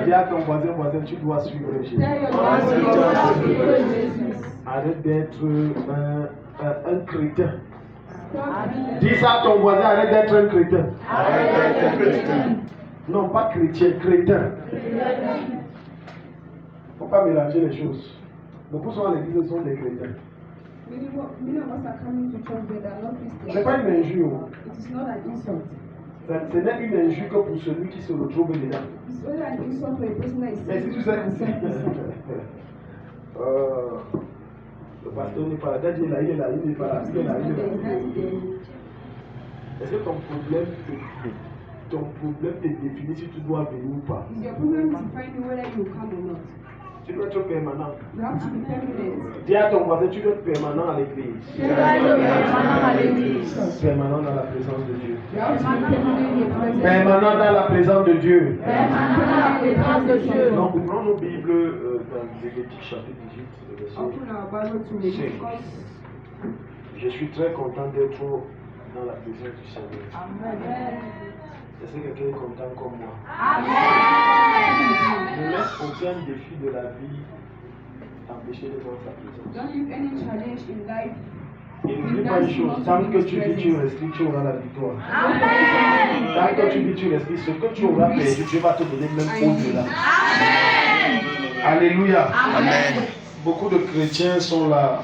Dis à ton voisin, tu dois suivre Jésus. Arrête d'être un crétin. Dis ça à ton voisin, arrête d'être un crétin. Non, pas chrétien, crétin. Il ne faut pas mélanger les choses. Beaucoup sont à l'église sont des chrétiens. Ce n'est pas une injure. Ce n'est une injure que pour celui qui se retrouve dedans. Mais si tu sais le pasteur n'est pas là, il est là, il est pas là, il est là. Est-ce que ton problème te définit si tu dois venir ou pas? Tu dois être permanent. Dis à ton voisin, tu dois être permanent à l'église. Permanent dans la présence de Dieu. Permanent dans la présence de Dieu. Donc, nous prenons nos Bibles dans Lévitique chapitre 18, verset 5. Je suis très content d'être dans la présence du Seigneur. Amen. Est-ce que quelqu'un est content comme moi? Amen. Ne laisse aucun défi de la vie t'empêcher d'être dans sa présence. Don't leave any challenge in life. Et n'oublie pas une chose, tant que tu dis tu respires, tu auras la victoire. Amen. Tant que tu dis tu respires, ce que tu auras perdu, Dieu va te donner même au-delà. Amen. Alléluia. Amen. Beaucoup de chrétiens sont là.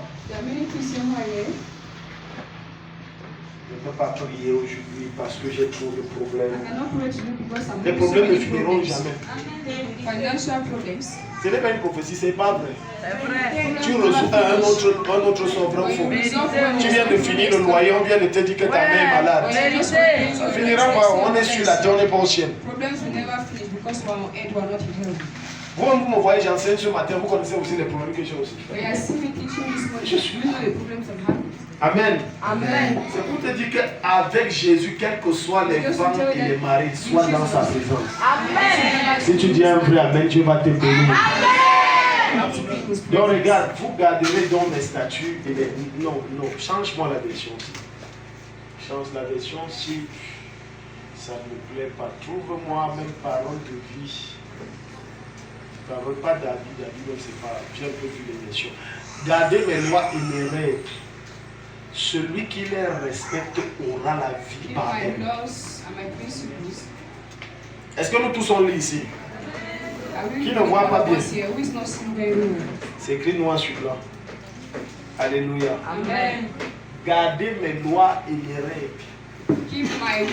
Je ne peux pas prier aujourd'hui parce que j'ai trop de problèmes. Les problèmes ne finiront jamais. Ce n'est pas une prophétie, ce n'est pas vrai. Tu reçois un autre souverain faux. Tu viens de finir le loyer, on vient de te dire que ta mère est malade. Ça finira pas, on est sur la terre, on n'est pas au ciel. Vous me voyez, j'enseigne ce matin, vous connaissez aussi les problèmes que j'ai aussi. Je suis là. Amen. Amen. C'est pour te dire qu'avec Jésus, quels que soient les vents et les marées, sois dans sa présence. Amen. Si tu dis un vrai Amen, Dieu va te bénir. Amen. Donc regarde, vous garderez dans mes statuts et les... Non, change-moi la version. Change la version si ça ne me plaît pas. Trouve-moi même parole de vie. Parole pas David, même c'est pas. J'ai un peu vu les versions. Gardez mes lois et mes règles. Celui qui les respecte aura la vie par elle. Est-ce que nous tous sommes ici? Qui ne voit pas bien? C'est écrit noir sur blanc. Alléluia. Amen. Gardez mes lois et mes règles. Keep my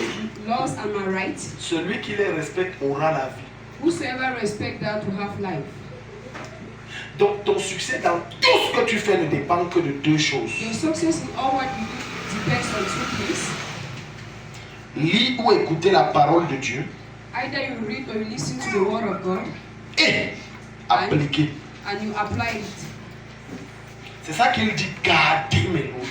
laws and my rights. Celui qui les respecte aura la vie. Whosoever respect that to have life. Donc ton succès dans tout ce que tu fais ne dépend que de deux choses. Your success in all what you do depends on two things. Lis ou écouter la parole de Dieu. Either you read or you listen to the word of God. Et appliquer. And you apply it. C'est ça qu'il dit, gardez mes lois.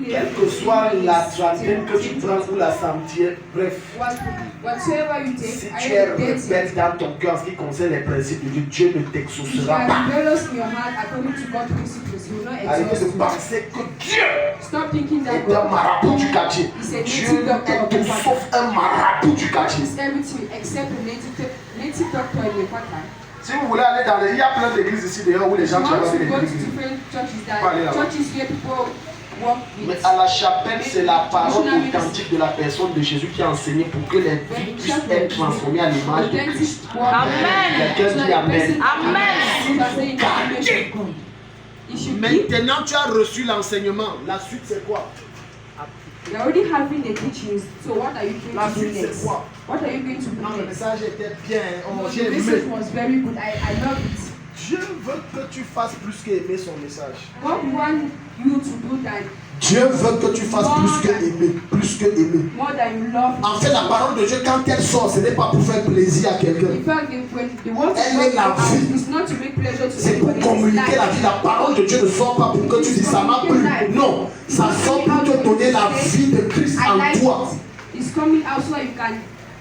Quelle que soit la trentaine que tu prends ou la centième, bref. Si tu es rebelle dans ton cœur en ce qui concerne les principes de Dieu, Dieu ne t'exaucera pas. Arrêtez de penser que Dieu est un marabout du quartier. Dieu est tout sauf un marabout du quartier. Si vous voulez aller dans les... Il y a plein d'églises ici d'ailleurs où les gens travaillent avec l'église. Mais à la chapelle, c'est la parole authentique de la personne de Jésus qui a enseigné pour que les vies puissent être transformées à l'image de Christ. Amen. Quelqu'un dit Amen. Amen. Maintenant, tu as reçu l'enseignement. La suite, c'est quoi? You're already having the teachings, so what are you going to do next? What are you going to do next? Le message était bien. The message was very good. I love it. Dieu veut que tu fasses plus qu'aimer son message. God wants you to do that. Dieu veut que tu fasses plus que aimer. More than you love. En fait, la parole de Dieu, quand elle sort, ce n'est pas pour faire plaisir à quelqu'un. Elle est la vie. C'est pour communiquer la vie. La parole de Dieu ne sort pas pour que tu dises ça m'a plu. Non, ça sort pour te donner la vie de Christ en toi. It's coming out so you can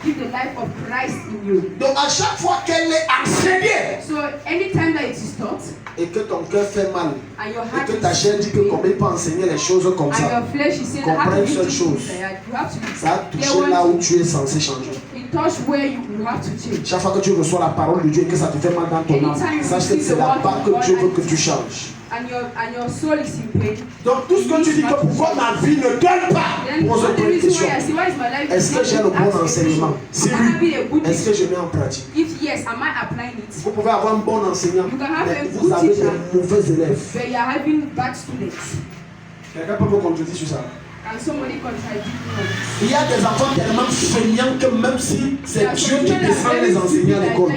give the life of Christ in you. Donc à chaque fois qu'elle est enseignée, so anytime that it is taught, et que ton cœur fait mal, et que ta chair dit que comment il peut enseigner les choses comme ça, comprends une seule chose, ça a touché là où tu es censé changer. It touch where you have to change. Chaque fois que tu reçois la parole de Dieu et que ça te fait mal dans ton âme, sache que c'est là-bas que Dieu veut que tu changes. And your soul is in pain. Donc tout ce que tu dis que pourquoi ma vie ne donne pas, pose-toi une question. Est-ce que j'ai le bon enseignement? Si oui, est-ce que je mets en pratique? If yes, am I applying it? Vous pouvez avoir un bon enseignant, mais vous avez des mauvais élèves. But you are having bad students. Quelqu'un peut me contredire sur ça? And somebody contradict me. Il y a des enfants tellement feignants que même si c'est Dieu qui descend les enseignants à l'école,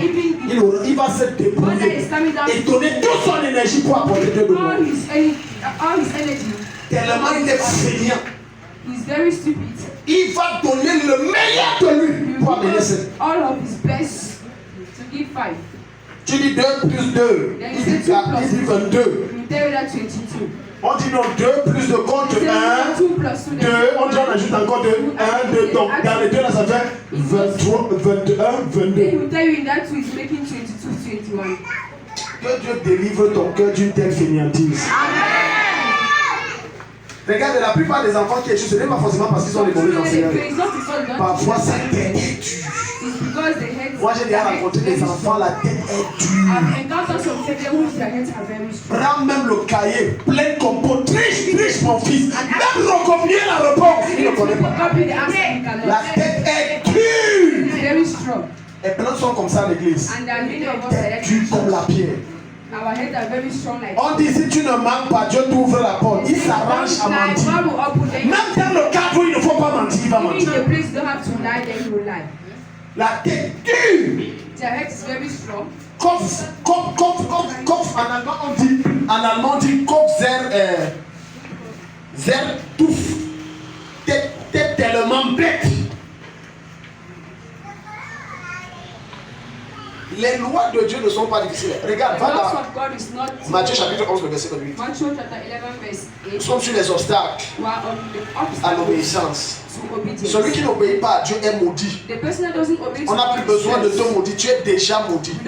il va se débrouiller et donner toute son énergie pour apporter Dieu de all his energy. Tellement il est feignant. He's very stupid. Il va donner le meilleur de lui pour amener ça. All of his best to give 5. Tu dis 2 plus 2. Il dit 22. You tell that 22. On dit non, 2 plus de compte 1, 2, on dit on ajoute encore 2, 1, 2, donc dans les deux là ça fait 23, 21, 22. They will tell you in that 2 is making 22, 21. Que Dieu délivre ton cœur d'une telle fainéantise. Regarde, la plupart des enfants qui échouent, ce n'est pas forcément parce qu'ils sont les mauvais enseignants. Parfois sa tête est dure. Moi j'ai déjà rencontré des enfants, la tête est dure. Prends même le cahier, plein de compos, triche mon fils. Même recopier la réponse, il ne connaît pas. La tête est dure. Et plein sont comme ça à l'église. Tête dure comme la pierre. Our heads are very strong like on dit si tu ne manques pas, Dieu t'ouvre la porte. Il s'arrange à mentir. Même dans le cadre où il ne faut pas mentir, il va mentir. La tête dure. Their head is very strong. Kopf, en allemand on dit Kopf sehr tough. T'es tellement bête. Les lois de Dieu ne sont pas difficiles. Regarde, va dans Matthieu chapitre 11, le verset 8. Nous sommes sur les obstacles à l'obéissance. Celui qui n'obéit pas à Dieu est maudit. On n'a plus besoin de te maudire, tu es déjà maudit.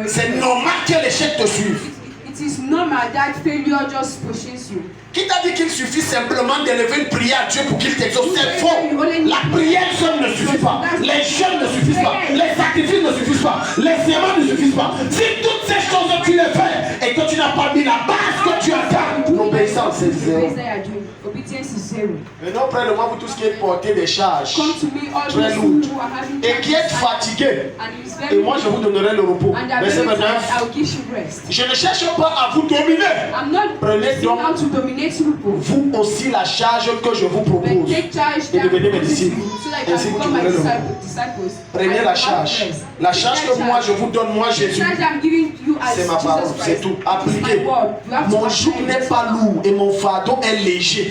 C'est normal que l'échec te suive. It is normal that failure just pushes you. Qui t'a dit qu'il suffit simplement d'élever une prière à Dieu pour qu'il t'exauce? C'est faux. La prière seule ne suffit pas. Les jeûnes ne suffisent pas. Les sacrifices ne suffisent pas. Les serments ne suffisent pas. Si toutes ces choses tu les fais et que tu n'as pas mis la base que tu attends, l'obéissance c'est zéro. Maintenant près de moi vous tous qui êtes portés des charges très lourdes et qui êtes fatigués, et moi je vous donnerai le repos. Verset 29. Je ne cherche pas à vous dominer. Prenez donc vous aussi la charge que je vous propose et devenez mes disciples. Ainsi vous trouverez le repos. Prenez la charge. La charge que moi je vous donne, moi Jésus, c'est ma parole, c'est tout. Appliquez. Mon joug n'est pas lourd et mon fardeau est léger.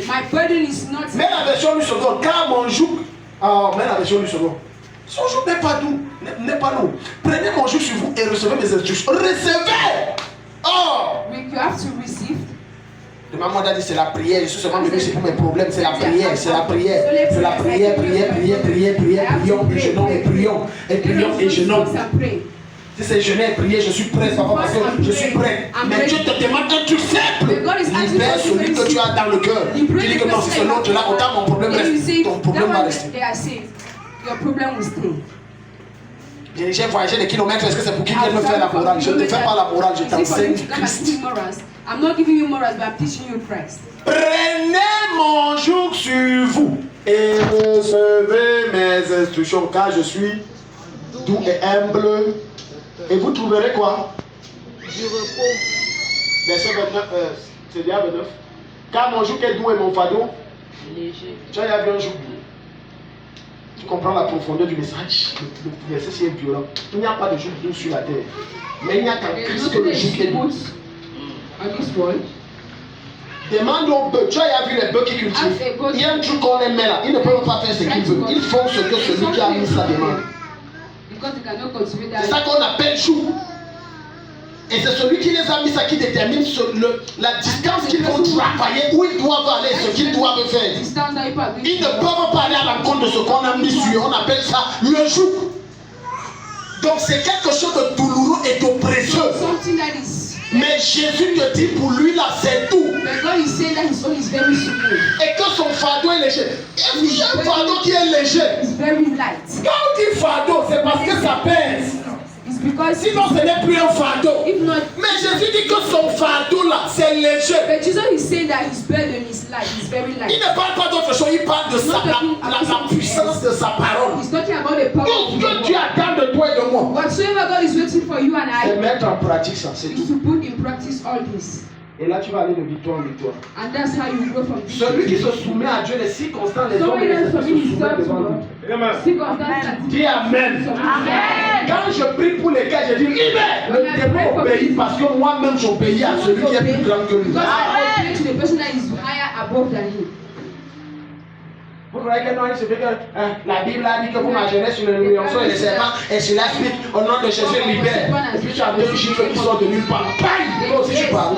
Mais la version du second, car mon joug, mais la version du second, son joug n'est pas doux, n'est pas lourd. Prenez mon joug sur vous et recevez mes instructions. Recevez. You have to receive. Le maman a dit c'est la prière. Je suis seulement venu c'est pour mes problèmes. C'est la prière, c'est la prière. C'est la prière, prions et jeûnons et prions et jeûnons. Si c'est jeûner et prier, je suis prêt. Ça va parce que je suis prêt. Mais Dieu te demande un truc simple. Libère celui que tu as dans le cœur. Tu dis que non, c'est l'autre là, autant mon problème reste. Ton problème va rester. J'ai voyagé des kilomètres, est-ce que c'est pour qu'ils viennent me faire la morale? Je ne te fais pas la morale, je t'enseigne Christ. I'm not giving you morals, but I'm teaching you Christ. Prenez mon joug sur vous et recevez mes instructions, car je suis doux et humble. Et vous trouverez quoi? Du repos. Verset 29, c'est bien 29. Car mon joug est doux et mon fardeau léger. Tu as vu un joug doux. Tu comprends la profondeur du message. Le verset c'est violent. Il n'y a pas de joug doux sur la terre. Mais il n'y a qu'en Christ que le joug est doux. Demande aux bœufs. Tu as vu les bœufs qui cultivent. Il y a un truc qu'on les met là. Ils ne peuvent pas faire ce qu'ils veulent. Ils font ce que celui qui a mis ça demande. C'est ça qu'on appelle chou. Et c'est celui qui les a mis ça qui détermine la distance qu'ils vont travailler, où ils doivent aller, ce qu'ils doivent faire. Ils ne peuvent pas aller à l'encontre de ce qu'on a mis sur. On appelle ça le chou. Donc c'est quelque chose de douloureux et d'oppresseux. Something that is. Mais Jésus te dit pour lui là c'est tout. But God is saying that his own is very simple. Et que son fardeau est léger. Il y a un fardeau qui est léger. It's very light. Quand on dit fardeau, c'est parce que ça pèse. It's because sinon ce n'est plus un fardeau. If not, mais Jésus dit que son fardeau là c'est léger. But Jesus is saying that his burden is light. It's very light. Il ne parle pas d'autre chose, il parle de la puissance de sa parole. He's talking about the power. Tout ce que Dieu attend de toi et de moi. Whatsoever God is waiting for you and I. C'est mettre en pratique ça, c'est tout. To put in practice all this. Et là tu vas aller de victoire en victoire. And that's how you grow from. Celui qui se soumet à Dieu, les circonstances, les hommes et les esprits se soumettent devant lui. Dis Amen. Amen. Quand je prie pour les cas, je dis Amen. Le démon obéit parce que moi-même j'obéis à celui qui est plus grand que lui. Vous croyez que non, il se fait que la Bible a dit que pour ma jeunesse, sur le lionceau et les serpents, et sur l'Afrique, au nom de Jésus, libère. Et puis tu as deux chiffres qui sortent de nulle part. Pareil, toi aussi tu parles.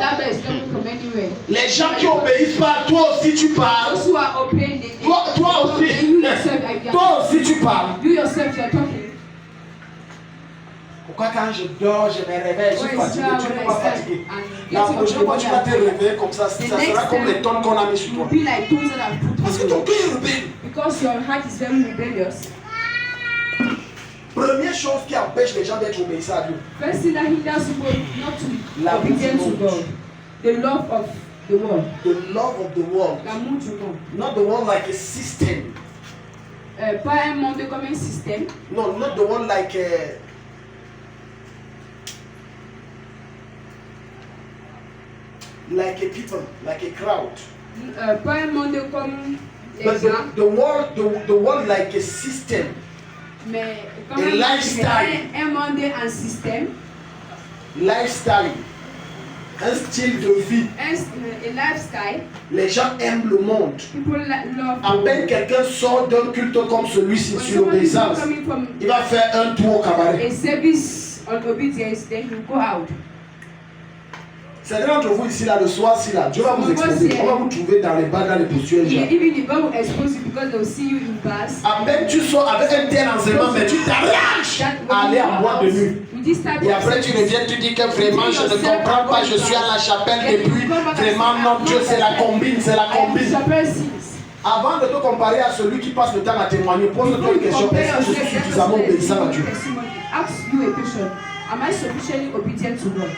Les gens qui obéissent pas, toi aussi tu parles. Toi aussi tu parles. Pourquoi quand je dors, je me réveille, je suis fatigué, tu ne peux pas fatiguer. La prochaine fois, tu vas te réveiller comme ça sera comme les tonnes qu'on a mis sur toi. Parce que ton cœur est rebelle. Because your heart is very rebellious. Première chose qui empêche les gens d'être obéissants à Dieu. First thing that hinders people not to be obedient to God. The love of the world. The love of the world. L'amour du monde. Not the one like a system. Pas un monde comme un système. No, not the one like a... like a people, like a crowd. Pas un monde comme les but gens. The world like a system. Mais comme a lifestyle. Un monde, un système. Lifestyle. Un style de vie. Un lifestyle. Les gens aiment le monde. People love. À peine quelqu'un sort d'un culte comme celui-ci sur l'obéissance, il va faire un tour au cabaret. A service on obedience, then you go out. Certains d'entre vous ici là, le soir, si là, Dieu va vous exposer. On va vous trouver dans les bars, dans les postures. Even if God will expose you because they'll see you in bars. À peine tu sors avec un tel enseignement, mais tu t'arraches à aller en boîte de nuit. Et après tu reviens, tu dis que vraiment je ne comprends pas, je suis à la chapelle depuis. Vraiment non, Dieu c'est la combine, c'est la combine. Avant de te comparer à celui qui passe le temps à témoigner, pose-toi une question. Est-ce que je suis suffisamment obéissant à Dieu? Ask you a question. Am I sufficiently obedient to God?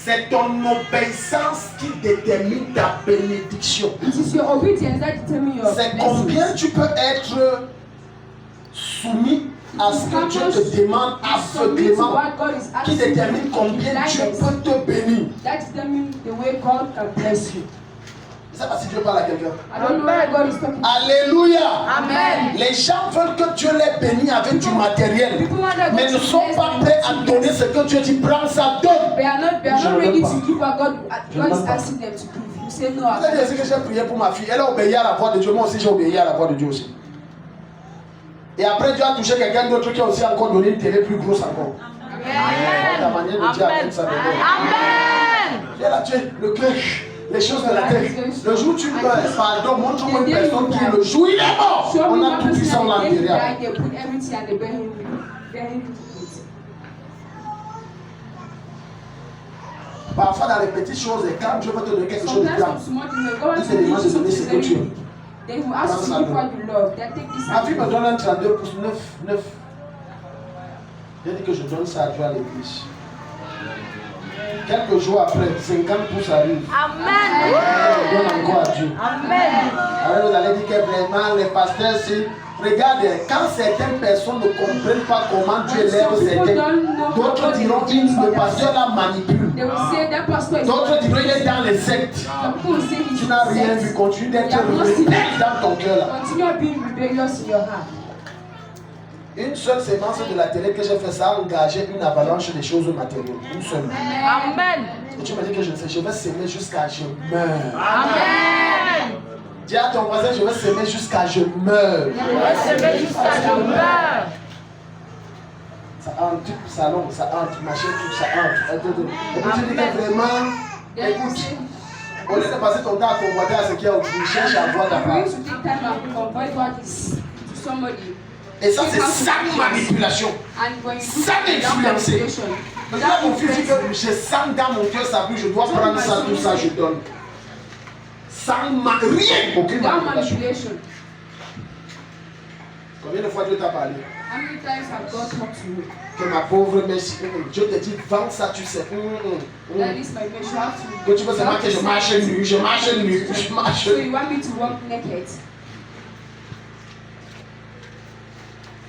C'est ton obéissance qui détermine ta bénédiction. C'est combien tu peux être soumis à ce que Dieu te demande aveuglément qui détermine combien Dieu peut te bénir. Je ne sais pas si Dieu parle à quelqu'un. Alléluia. Amen. Les gens veulent que Dieu les bénisse avec du matériel, mais ne sont pas prêts à donner ce que Dieu dit. Prends ça, donne. They are not ready to give what God is asking them to give. You say no. C'est que j'ai prié pour ma fille. Elle a obéi à la voix de Dieu. Moi aussi, j'ai obéi à la voix de Dieu aussi. Et après, Dieu a touché quelqu'un d'autre qui a aussi encore donné une télé plus grosse encore. Amen. La manière de Dieu avec ça. Amen. Elle a tué le cœur. Les choses de la terre. Le jour où tu meurs, pardon, montre-moi une personne qui le joue, il est mort. On a tout puissant l'intérieur. Parfois dans les petites choses, et quand Dieu veut te donner quelque chose de grand, il te demande de donner ce que tu veux. Ma fille me donne un 32 pouces 9. J'ai dit que je donne ça à Dieu à l'église. Quelques jours après, 50 pouces arrivent. Amen. On donne encore à Dieu. Amen. Alors vous allez dire que vraiment les pasteurs, c'est... Regardez, quand certaines personnes ne comprennent pas comment Dieu lève certains, d'autres diront le pasteur la manipule. D'autres diront il est dans les sectes. Tu n'as rien vu, continue d'être rebelle dans ton cœur là. Une seule séance de la télé que j'ai fait, ça a engagé une avalanche des choses matérielles. Une seule. Amen. Et tu me dis que je vais s'aimer jusqu'à je meurs. Amen. Dis à ton voisin, je vais s'aimer jusqu'à je meurs. Je vais s'aimer jusqu'à je meurs. Ça entre, tout le salon, ça entre, machin, tout ça entre. Et puis tu dis que vraiment, écoute, au lieu de passer ton temps à convoiter à ce qui est autour, cherche à voir ta part. Et ça, c'est sa manipulation. Ça influencer. Là, mon fils dit que je sens dans mon cœur ça bouge, je dois prendre ça, tout ça, je donne. Sans rien, aucune manipulation. Combien de fois Dieu t'a parlé? How many times have God talked to you? Que ma pauvre mère, Dieu te dit, vends ça, tu sais. That is my measure Que tu veux seulement que je marche nu, je marche nu, je marche nu. So you want me to walk naked?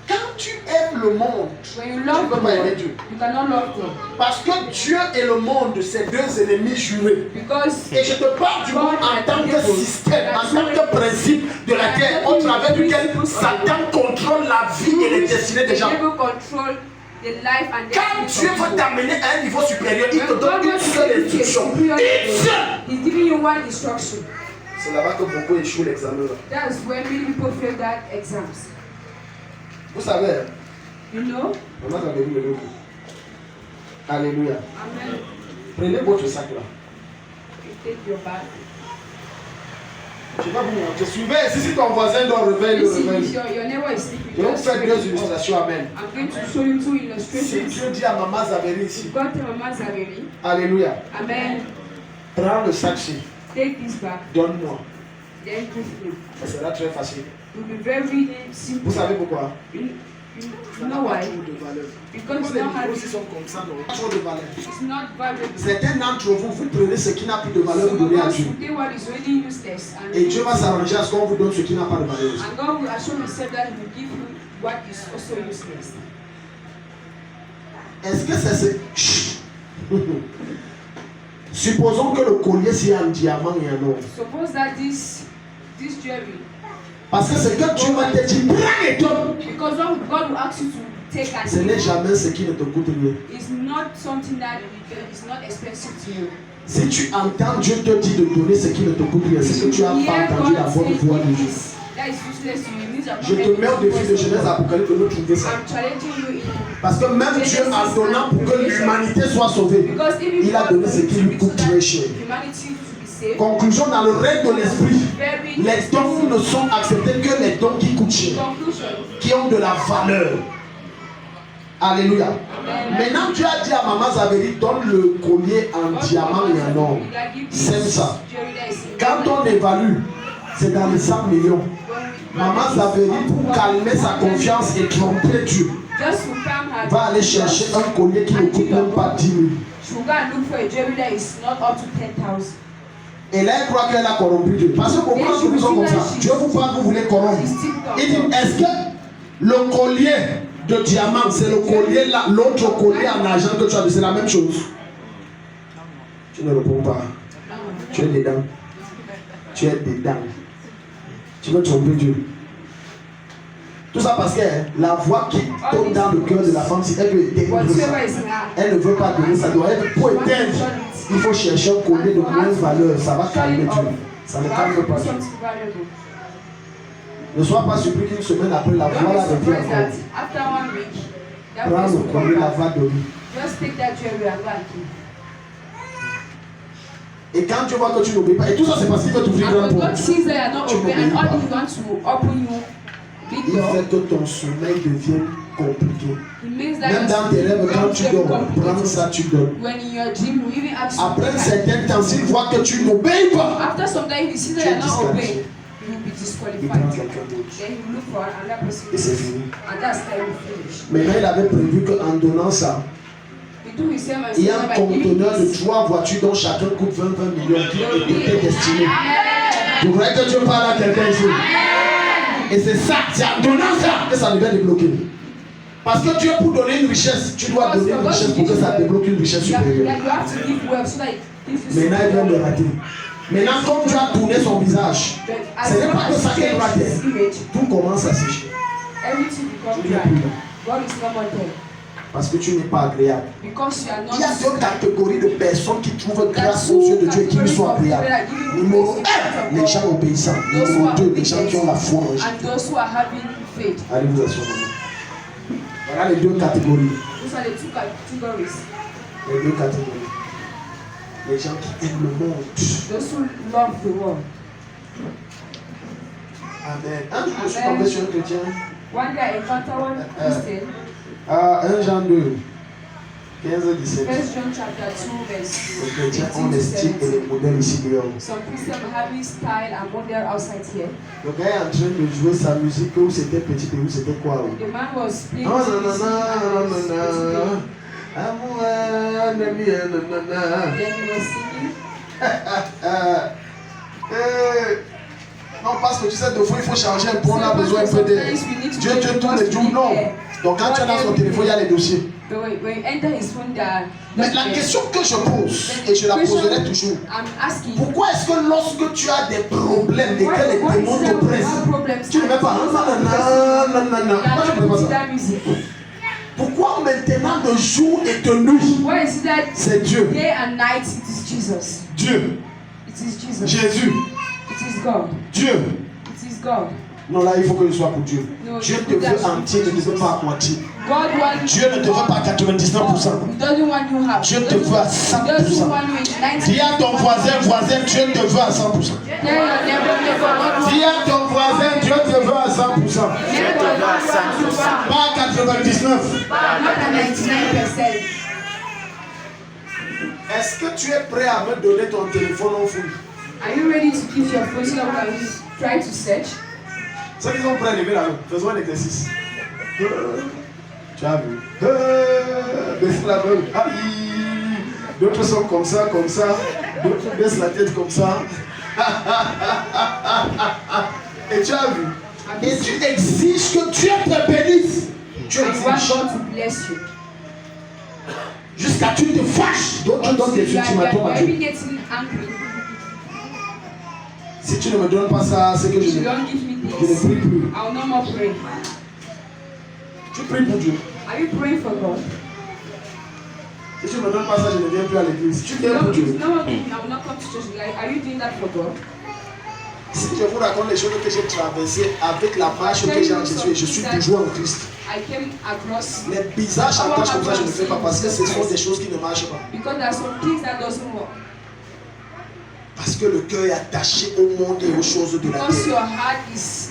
Quand tu aimes le monde, when you tu love ne peux pas aimer Dieu. You cannot love God. Parce que Dieu et le monde, c'est deux ennemis jurés. Because et je te parle du monde en tant que système, en tant que principe de la terre, au travers duquel Satan contrôle la vie et les destinées des gens. Quand Dieu veut t'amener à un niveau supérieur, il te donne une seule instruction. Une seule. C'est là-bas que beaucoup échouent l'examen. That's where many people fail that exams. Vous savez, you know? Maman avait vu le livre. Alléluia. Amen. Prenez votre sac là. You take your bag. Je vais vous montrer. Suivez. Si ton voisin dort, réveille le réveil. Your neighbor is sleeping. Je vais vous faire deux illustrations. Amen. I'm going to show you two illustrations. Si Dieu dit à Maman Zaveri ici. God to Maman Zaveri. Alléluia. Amen. Prends le sac-ci. Take this bag. Donne-moi. Then give me. Ça sera très facile. It will be very simple. Vous savez pourquoi? You know why? Because it's not having. Trop de valeur. It's not valuable. Certains d'entre vous, vous prenez ce qui n'a plus de valeur, vous donnez à Dieu. Et Dieu va s'arranger à ce qu'on vous donne ce qui n'a pas de valeur. And God will assure himself that he will give you what is also useless. Est-ce que c'est ce... Supposons que le collier c'est un diamant et un or. Suppose that this jewelry. Parce que ce que Dieu va te dire, prends et donne. Because God will ask you to take and ce n'est jamais ce qui ne te coûte rien. It's not something that is not expensive to you. Si tu entends Dieu te dire de donner ce qui ne te coûte rien, c'est que tu n'as pas entendu la bonne voix de Dieu. Je te mets au défi de Genèse Apocalypse de nous trouver ça. Parce que même Dieu en donnant pour que l'humanité soit sauvée, il a donné ce qui lui coûte très cher. Conclusion, dans le règne de l'esprit, les dons ne sont acceptés que les dons qui coûtent cher, qui ont de la valeur. Alléluia. Maintenant, Dieu a dit à Maman Zaveri, donne le collier en diamant et en or. C'est ça. Quand on évalue, c'est dans les 100 millions. Maman Zaveri, pour calmer sa confiance et tromper Dieu, va aller chercher un collier qui ne coûte même pas 10 000. Et là, elle croit qu'elle a corrompu Dieu. Parce que pourquoi nous sont comme ça? Dieu vous parle, vous voulez corrompre. Il dit, est-ce que le collier de diamant, c'est le collier là, l'autre collier en argent que tu as, c'est la même chose? Tu ne réponds pas. Tu es dedans. Tu es dedans. Tu veux tromper Dieu. Tout ça parce que la voix qui tombe dans le cœur de la femme, si elle veut éteindre ça, elle ne veut pas donner, ça doit être pour éteindre. Il faut chercher un collier de moins valeur, ça va calmer Dieu. Ça ne calme pas Dieu. Ne sois pas surpris qu'une semaine après la voix là revient encore. Prends le collier, la va donner. Et quand tu vois que tu n'obéis pas, et tout ça c'est parce qu'il veut t'ouvrir grand porte. Tu n'obéis pas. Il fait que ton sommeil devienne compliqué. Même dans tes rêves, quand tu dors, prends ça, tu donnes. Après un certain temps, s'il voit que tu n'obéis pas, tu es disqualifié. Il prend quelqu'un d'autre. Et c'est fini. Maintenant, il avait prévu qu'en donnant ça, il y a un conteneur de 3 voitures dont chacun coûte 20 millions qui étaient destinés. Vous voyez que Dieu parle à quelqu'un ici. Et c'est ça, c'est en donnant ça que ça devait débloquer. Parce que Dieu, pour donner une richesse, tu dois donner une richesse pour que ça débloque une richesse supérieure. Maintenant, il vient de rater. Maintenant, comme Dieu a tourné son visage, ce n'est pas que ça qu'elle ratait. Tout commence à sécher. Tu n'es plus là. Parce que tu n'es pas agréable. Il y a 2 catégories de personnes qui trouvent grâce aux yeux de Dieu et qui lui sont agréables. Numéro 1, les gens obéissants. Numéro 2, les gens qui ont la foi en Jésus. Allez, vous asseyez. Voilà les 2 catégories. Les 2 catégories. Les gens qui aiment le monde. Amen. Un jour, je suis tombé sur un chrétien. One day I encountered one Christian. 1 Jean 2, 15-17. 1 John chapter 2 verse Ok, tiens, on estime et le modèle ici dehors. Some Christians have his style and model outside here. Le gars est en train de jouer sa musique où c'était petit et où c'était quoi? The man was playing Non, his non, non, music non, and non, he non, was non. Amour, ami, non, non, non. then he was singing. Non, parce que tu sais, deux fois il faut changer un peu, on a besoin un peu de Dieu tous les jours, non. Donc quand tu es dans son téléphone, il y a les dossiers. When you enter his phone, Mais la question que je pose, et je la poserai toujours, pourquoi est-ce que lorsque tu as des problèmes, desquels les démons te pressent, tu ne mets pas non, non, non, non, non, pourquoi tu ne mets pas ça? Pourquoi maintenant de jour et de nuit? C'est Dieu. Day and night, it is Jesus. Dieu. It is Jesus. Jésus. It is God. Dieu. It is God. Non, là, il faut que je sois pour Dieu. No, Dieu te veut entier, ne te veut pas à moitié. God wants Dieu ne te veut pas à 99%. He doesn't want you half. Dieu te veut à 100%. He doesn't want you in 90%. Dis à ton voisin, Dieu te veut à 100%. Tell your neighbor, neighbor, Dis à ton voisin, Dieu te veut à 100%. Pas à 99%. not at 99%. Est-ce que tu es prêt à me donner ton téléphone en fouille? Are you ready to give your phone so that we can try to search? Ceux qui sont prêts à lever la main, faisons un exercice. Tu as vu? Baisse la main. Aïe. D'autres sont comme ça, d'autres baissent la tête comme ça. Et tu as vu? Et tu exiges que Dieu te bénisse. Tu I want exiges. God to bless you. Jusqu'à tu te fâches. Donc tu donnes des ultimatums à Dieu. Getting angry. Si tu ne me donnes pas ça, c'est que je If you ne don't give me prie this, plus. I will no more pray. Tu pries pour Dieu. Are you praying for God? Si tu ne me donnes pas ça, je ne viens plus à l'église. Tu If viens pour Dieu. no one give me, I will not come to church. Like, are you doing that for God? Si je vous raconte les choses que j'ai traversées avec la marche que j'ai en Jésus et je suis toujours en Christ. I came across Les bizarres chantages comme ça, je ne fais pas parce que ce sont des choses qui ne marchent pas. because there are some things that doesn't work. Parce que le cœur est attaché au monde et aux choses de la Because your terre. heart is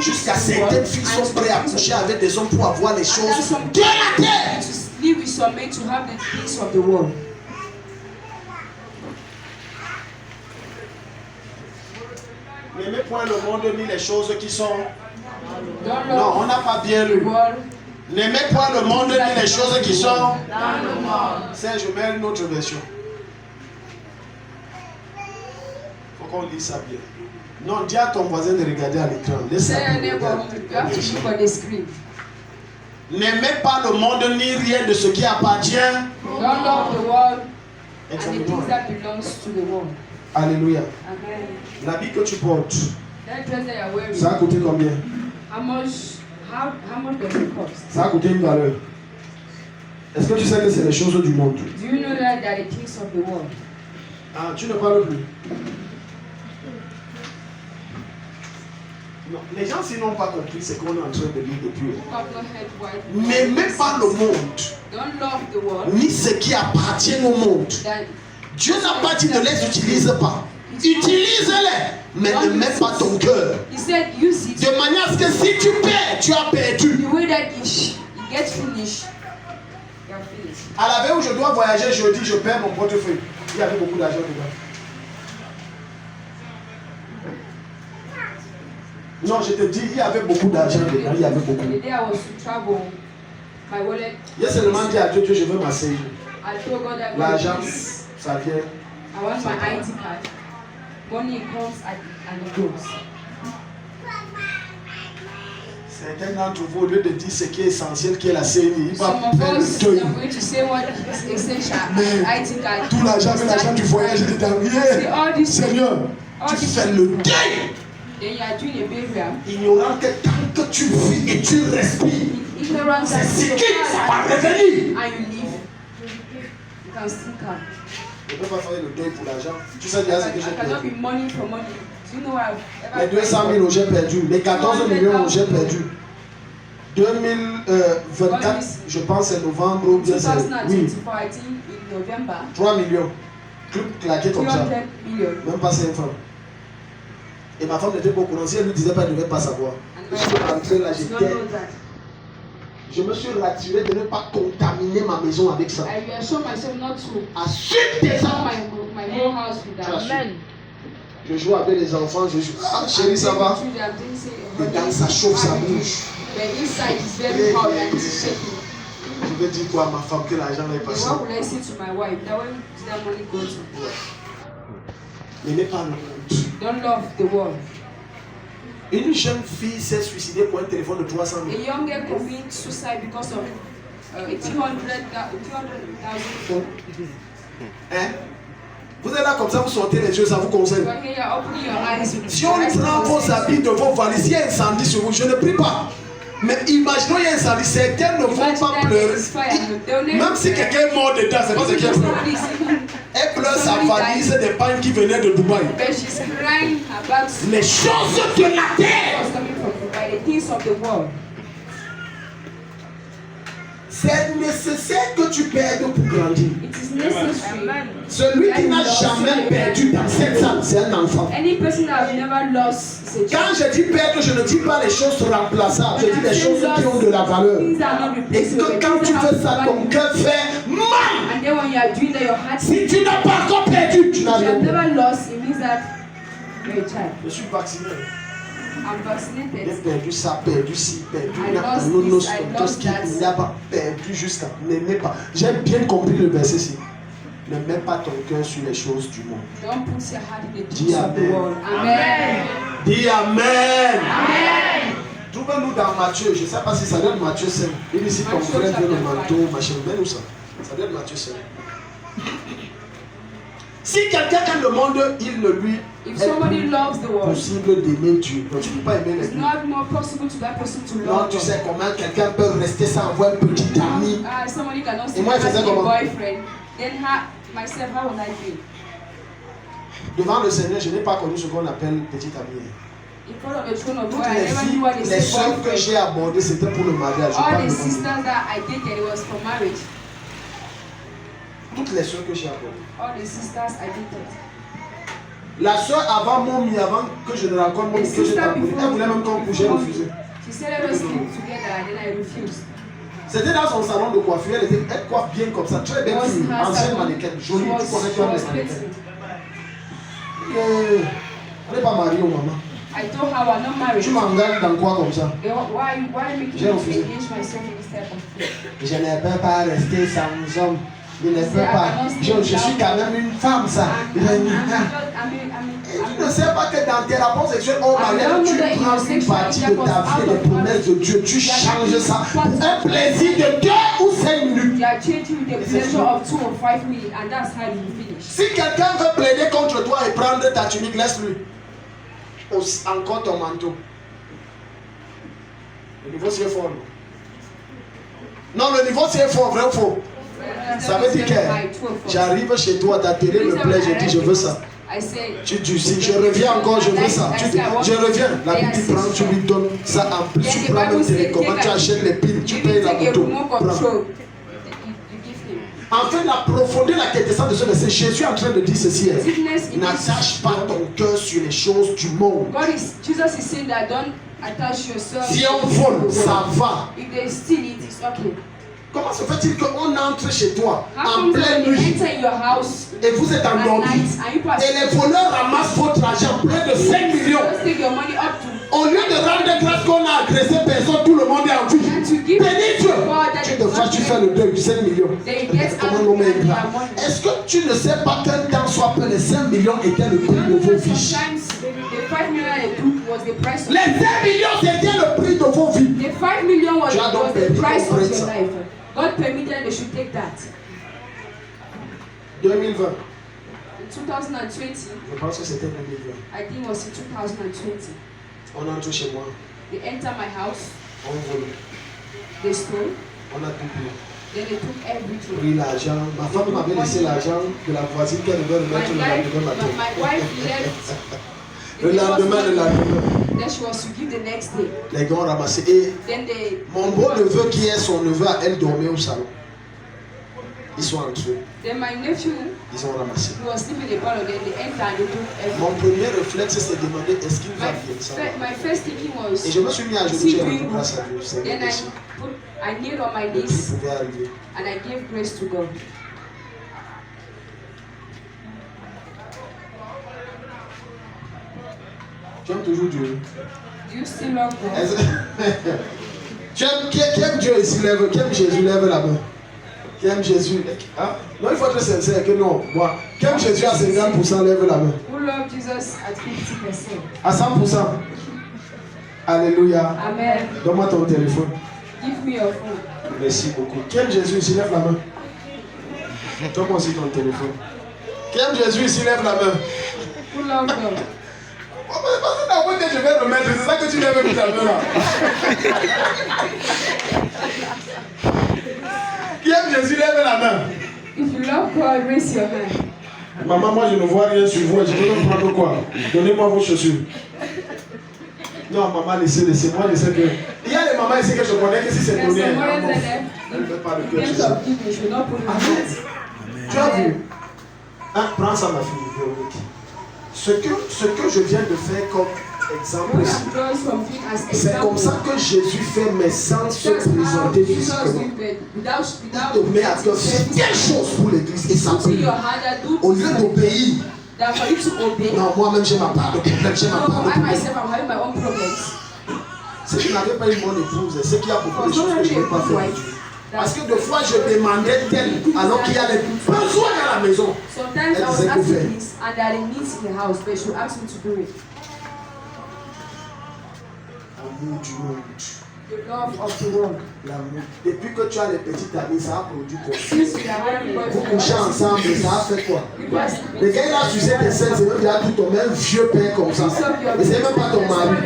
Jusqu'à certaines filles sont prêtes à coucher avec des hommes pour avoir les choses de la terre. to live with some men to have the things of the world. N'aimez point le monde ni les choses qui sont. Don't Non, love on n'a pas bien the lu. world. N'aimez point le monde ni les choses qui sont. Dans le monde. C'est, je mets une autre version. Faut qu'on lise ça bien. Non, dis à ton voisin de regarder à l'écran. Laisse ça. Say your neighbor, you have to look on the screen. N'aimez pas le monde ni rien de ce qui appartient. Don't love the world and the Examinons. things that belongs to the world. Alléluia. Amen. L'habit que tu portes, That dress that you're wearing, ça a coûté combien? how much does it cost? Ça a coûté une valeur. Est-ce que tu sais que c'est les choses du monde? Do you know that they are the things of the world? Ah, tu ne parles plus. Non, les gens s'ils n'ont pas compris ce qu'on est en train de lire depuis. Couple head white. N'aimez pas le monde, Don't love the world. ni ce qui appartient au monde. That Dieu n'a pas dit ne les utilise pas. Utilise-les, mais ne mets pas ton cœur. he said use it De manière à ce que si tu perds, tu as perdu. the way that it gets finished. You're finished. À la veille où je dois voyager jeudi, je perds mon portefeuille. Il y avait beaucoup d'argent dedans. Non, je te dis, il y avait beaucoup d'argent dedans. Il y avait beaucoup. The day I was to travel, my wallet, J'ai seulement dit à Dieu que je veux m'asseoir. I told God that L'argent, ça vient. I want my ID card. Money comes and it goes. Certains d'entre vous, au lieu de dire ce qui est essentiel, qui est la CNI, il va Some of faire us le deuil. are going to say what is essential. Mais ID card. tout l'argent, mais l'argent du voyage est See dernier. all this. Seigneur, tu fais le deuil. Then you are doing a burial. Ignorant que tant que tu vis et tu respires, Ignorance c'est and cyclique, ça va revenir. and you leave. You can still come. Je ne peux pas faire le deuil pour l'argent. Tu sais déjà ce que I j'ai cannot perdu. be money for money. Do you know what Les 200 000 j'ai perdu. Les 14 millions j'ai perdu. 2024, je pense c'est novembre ou bien c'est. Oui, 2024, I think in November, 3 millions. Claqué comme ça. 300 million. Même pas 5 francs. Et ma femme n'était pas au courant. Si elle ne disait pas, elle ne devait pas savoir. Je suis rentré là, j'étais. Je me suis rassuré de ne pas contaminer ma maison avec ça. Assume tes enfants. Amen. Je joue avec les enfants, je joue. Ah, chérie, ça va? Dedans, ça chauffe, ça bouge. Je vais dire quoi à ma femme que l'argent est passé? N'aimez pas le monde. Don't love the world. Une jeune fille s'est suicidée pour un téléphone de 300 000. A young girl committed suicide because of 200,000. Hein? Vous êtes là comme ça, vous sortez les yeux, ça vous concerne. Si on prend vos habits de vos valises, il y a un incendie sur vous, je ne prie pas. Mais imaginons il y a un incendie, certains ne vont pas pleurer. Même si quelqu'un est mort dedans, c'est pas ce qu'elle pleure. Elle pleure sa valise des pagnes qui venaient de Dubaï. Les choses de la terre. C'est nécessaire que tu perdes pour grandir. Celui qui n'a jamais perdu dans cette salle, c'est un enfant. Quand je dis perdre, je ne dis pas les choses remplaçables. Je dis les choses qui ont de la valeur. Et que quand tu fais ça, ton cœur fait mal. Si tu n'as pas encore perdu, tu n'as rien. Je suis vacciné. J'ai perdu ça, perdu ci, perdu perdu jusqu'à n'aimez pas. J'ai bien compris le verset ici. Ne mets pas ton cœur sur les choses du monde. Dis Amen. Amen. Dis Amen. Amen. Trouvez-nous dans Matthieu. Je ne sais pas si ça donne Matthieu 5. Il ici ton frère veut le manteau, machin. Mais où ça? Ça donne Matthieu 5. Si quelqu'un aime le monde, il ne lui est possible d'aimer Dieu. Donc tu ne peux pas aimer les gens. Non, tu sais comment quelqu'un peut rester sans avoir un petit ami. Et moi, je faisais comment? Devant le Seigneur, je n'ai pas connu ce qu'on appelle petit ami. Toutes les filles, les sœurs que j'ai abordées, c'était pour le mariage. Toutes les sœurs que j'ai abordées. La sœur avant Momi, avant que je ne rencontre Momi, que je t'aborde, elle voulait même qu'on couche, j'ai refusé. C'était dans son salon de coiffure, elle coiffe bien comme ça, très belle fille, ancienne mannequin, jolie, tu connais toi les mannequins. On n'est pas mariés, maman. Tu m'engages dans quoi comme ça? J'ai refusé. Je ne peux pas rester sans homme. Je ne peux pas. Je suis quand même une femme, ça. Tu ne sais pas que dans tes rapports sexuels au mariage, tu prends une partie de ta vie et des promesses de Dieu. Tu changes ça pour un plaisir de 2 ou 5 minutes. Si quelqu'un veut plaider contre toi et prendre ta tunique, laisse-lui. Encore ton manteau. Le niveau c'est fort. Non, le niveau c'est fort, vrai ou faux? Ça veut dire que j'arrive chez toi, ta télé me plaît, je dis je veux ça. Tu dis si je reviens encore, je veux ça. Tu dis je reviens. La petite prend, tu lui donnes ça en plus. Tu prends le télécommande, tu achètes les piles, tu payes la moto. En fait, la profondeur, la quintessence de ce verset, Jésus est en train de dire ceci. N'attache pas ton cœur sur les choses du monde. Si on vole, ça va. Comment se fait-il qu'on entre chez toi en pleine nuit et vous êtes endormi et les voleurs ramassent votre argent, près de 5 millions. Au lieu de rendre grâce qu'on a agressé personne, tout le monde est en vie. Bénis Dieu. Tu te fâches, tu fais le deuil du 5 millions. Comment l'homme est grave? Est-ce que tu ne sais pas qu'un temps soit peu les 5 millions étaient le prix de vos vies? Les 5 millions c'était le prix de vos vies. Tu as donc perdu ton ça. God permitted they should take that. 2020. In 2020. Je pense que c'était 2020. I think it was in 2020. On entre chez moi. They entered my house. On vole. They stole. On a tout pris. Then they took everything. Pris l'argent. Ma femme m'avait laissé l'argent de la voisine qu'elle devait remettre le lendemain matin. My wife left. Le lendemain. Then she was to give the next day. Les gars ont ramassé. Et mon beau neveu qui est son neveu, elle dormait au salon. Ils sont entrés. Then my nephew, ils ont ramassé. He was sleeping in the parlor. Then they entered and they took everything. Mon premier réflexe, c'est de demander est-ce qu'il va bien. My first thinking was. Et je me suis mis à genoux, j'ai rendu grâce à Dieu. Then I kneeled on my knees. Pouvait arriver. And I gave grace to God. Tu aimes toujours Dieu? Do you still love God? Qui aime Dieu ici, lève. Qui aime Jésus, lève la main. Qui aime Jésus? Hein? Non, il faut être sincère que non. Moi, qui aime Jésus à 50%, lève la main. Who love Jesus at 50%? À 100%. Alléluia. Amen. Donne-moi ton téléphone. Give me your phone. Merci beaucoup. Qui aime Jésus ici, lève la main. Donne-moi aussi ton téléphone. Qui aime Jésus ici, lève la main. Who love God? Je vais remettre, c'est ça que tu lèves tout à l'heure là. Qui aime Jésus, lève la main. If you love God, raise your hand. Maman, moi je ne vois rien sur vous. Je peux prendre quoi? Donnez-moi vos chaussures. Non, maman, laissez. Moi, je sais que. Il y a des mamans ici que je connais que si c'est donné. Elle ne fait pas le cœur. Tu as vu? Hein, prends ça, ma fille, Véronique. Ce que je viens de faire comme exemple ici, c'est comme ça que Jésus fait, mais sans se présenter physiquement. Il te met à faire quelque chose pour l'église et ça prie. Au lieu d'obéir, non, moi-même j'ai ma part de problème, C'est que je n'avais pas une bonne épouse, c'est qu'il y a beaucoup de choses que je n'ai pas fait. Parce que des fois je demandais tel alors qu'il y a des besoins dans la maison. Sometimes I was asking this and there are needs in the house, but she asked me to do it. L'amour du monde. The love of the world. L'amour. Depuis que tu as les petites amies, ça a produit quoi? Vous couchez ensemble, ça a fait quoi? Le gars il a sucé des scènes, c'est même qu'il a tout ton même vieux père comme ça. Et c'est même pas ton mari.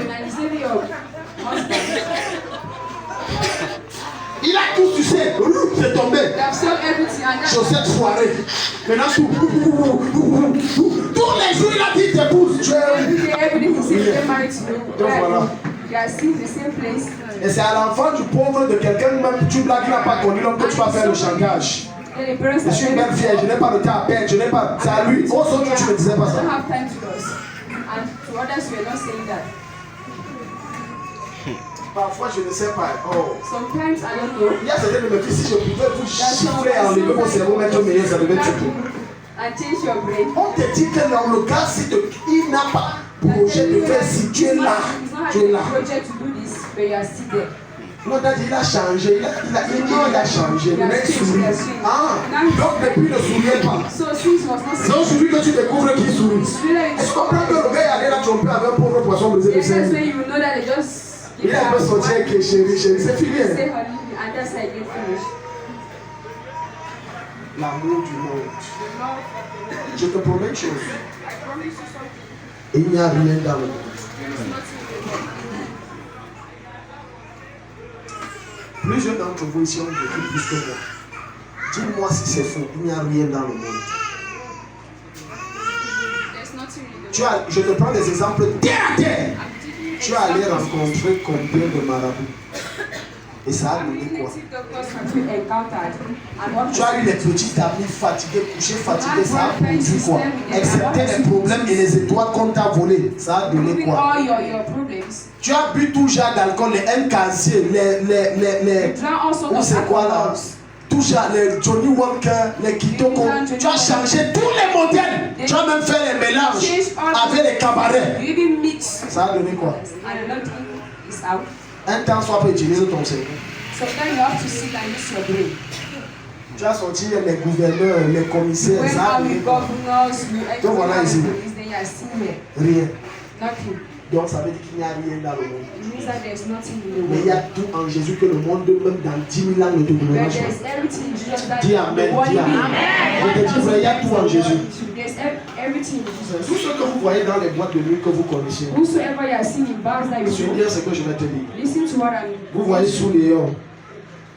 Il a tout sucé, c'est tombé. Chaussettes foirées. Maintenant tout. Tous les jours il a dit t'épouses. Donc voilà. Et c'est à l'enfant du pauvre de quelqu'un même tu blagues, il n'a pas connu l'homme que tu vas faire le chantage. Je suis une belle fille, je n'ai pas le temps à perdre, je n'ai pas. C'est à lui. Oh, tu ne me disais pas ça. Parfois je ne sais pas. Oh. Sometimes I don't know. Il y a certains de mes filles, si je pouvais vous chiffrer et enlever vos cerveaux, mettre au milieu, ça devait être tout. On te dit que dans le cas, si il n'a pas projet de faire, si tu es là, tu es là. Non, il a changé, il a changé. Le mec sourit. Ah, donc depuis ne souriez pas. C'est aujourd'hui que tu découvres qu'il sourit. Est-ce qu'on comprend que le gars est allé la tromper avec un pauvre poisson brisé de scène? Il a un peu sorti avec les chéris, c'est fini. L'amour du monde. Je te promets une chose. Il n'y a rien dans le monde. Plusieurs d'entre vous ici ont vécu plus que moi. Dis-moi si c'est faux. Il n'y a rien dans le monde. Je te prends des exemples terre à terre. Tu es allé rencontrer combien de marabouts? Et ça a donné quoi? Tu as eu des petites amies fatiguées, couchées fatiguées, ça a produit quoi? Excepté les problèmes et les étoiles qu'on t'a volées, ça a donné quoi? Tu as bu tout genre d'alcool, les M casier, ou c'est quoi là? Tout genre, les Johnny Walker, les Kitoko. Tu as changé tous les modèles. Tu as même fait les mélanges avec les cabarets. Ça a donné quoi? Un temps soit peut utiliser ton cerveau. Tu as sorti les gouverneurs, les commissaires, ça a donné quoi? Donc voilà ici. Rien. Donc ça veut dire qu'il n'y a rien dans le monde. Mais il y a tout en Jésus que le monde, même dans 10 000 ans, ne te donnera pas. Dis Amen, dis Amen. Je te dis, frère, il y a tout en Jésus. Tout ce que vous voyez dans les boîtes de nuit que vous connaissez, suis bien ce que je vais te dire. Vous voyez sous Léon.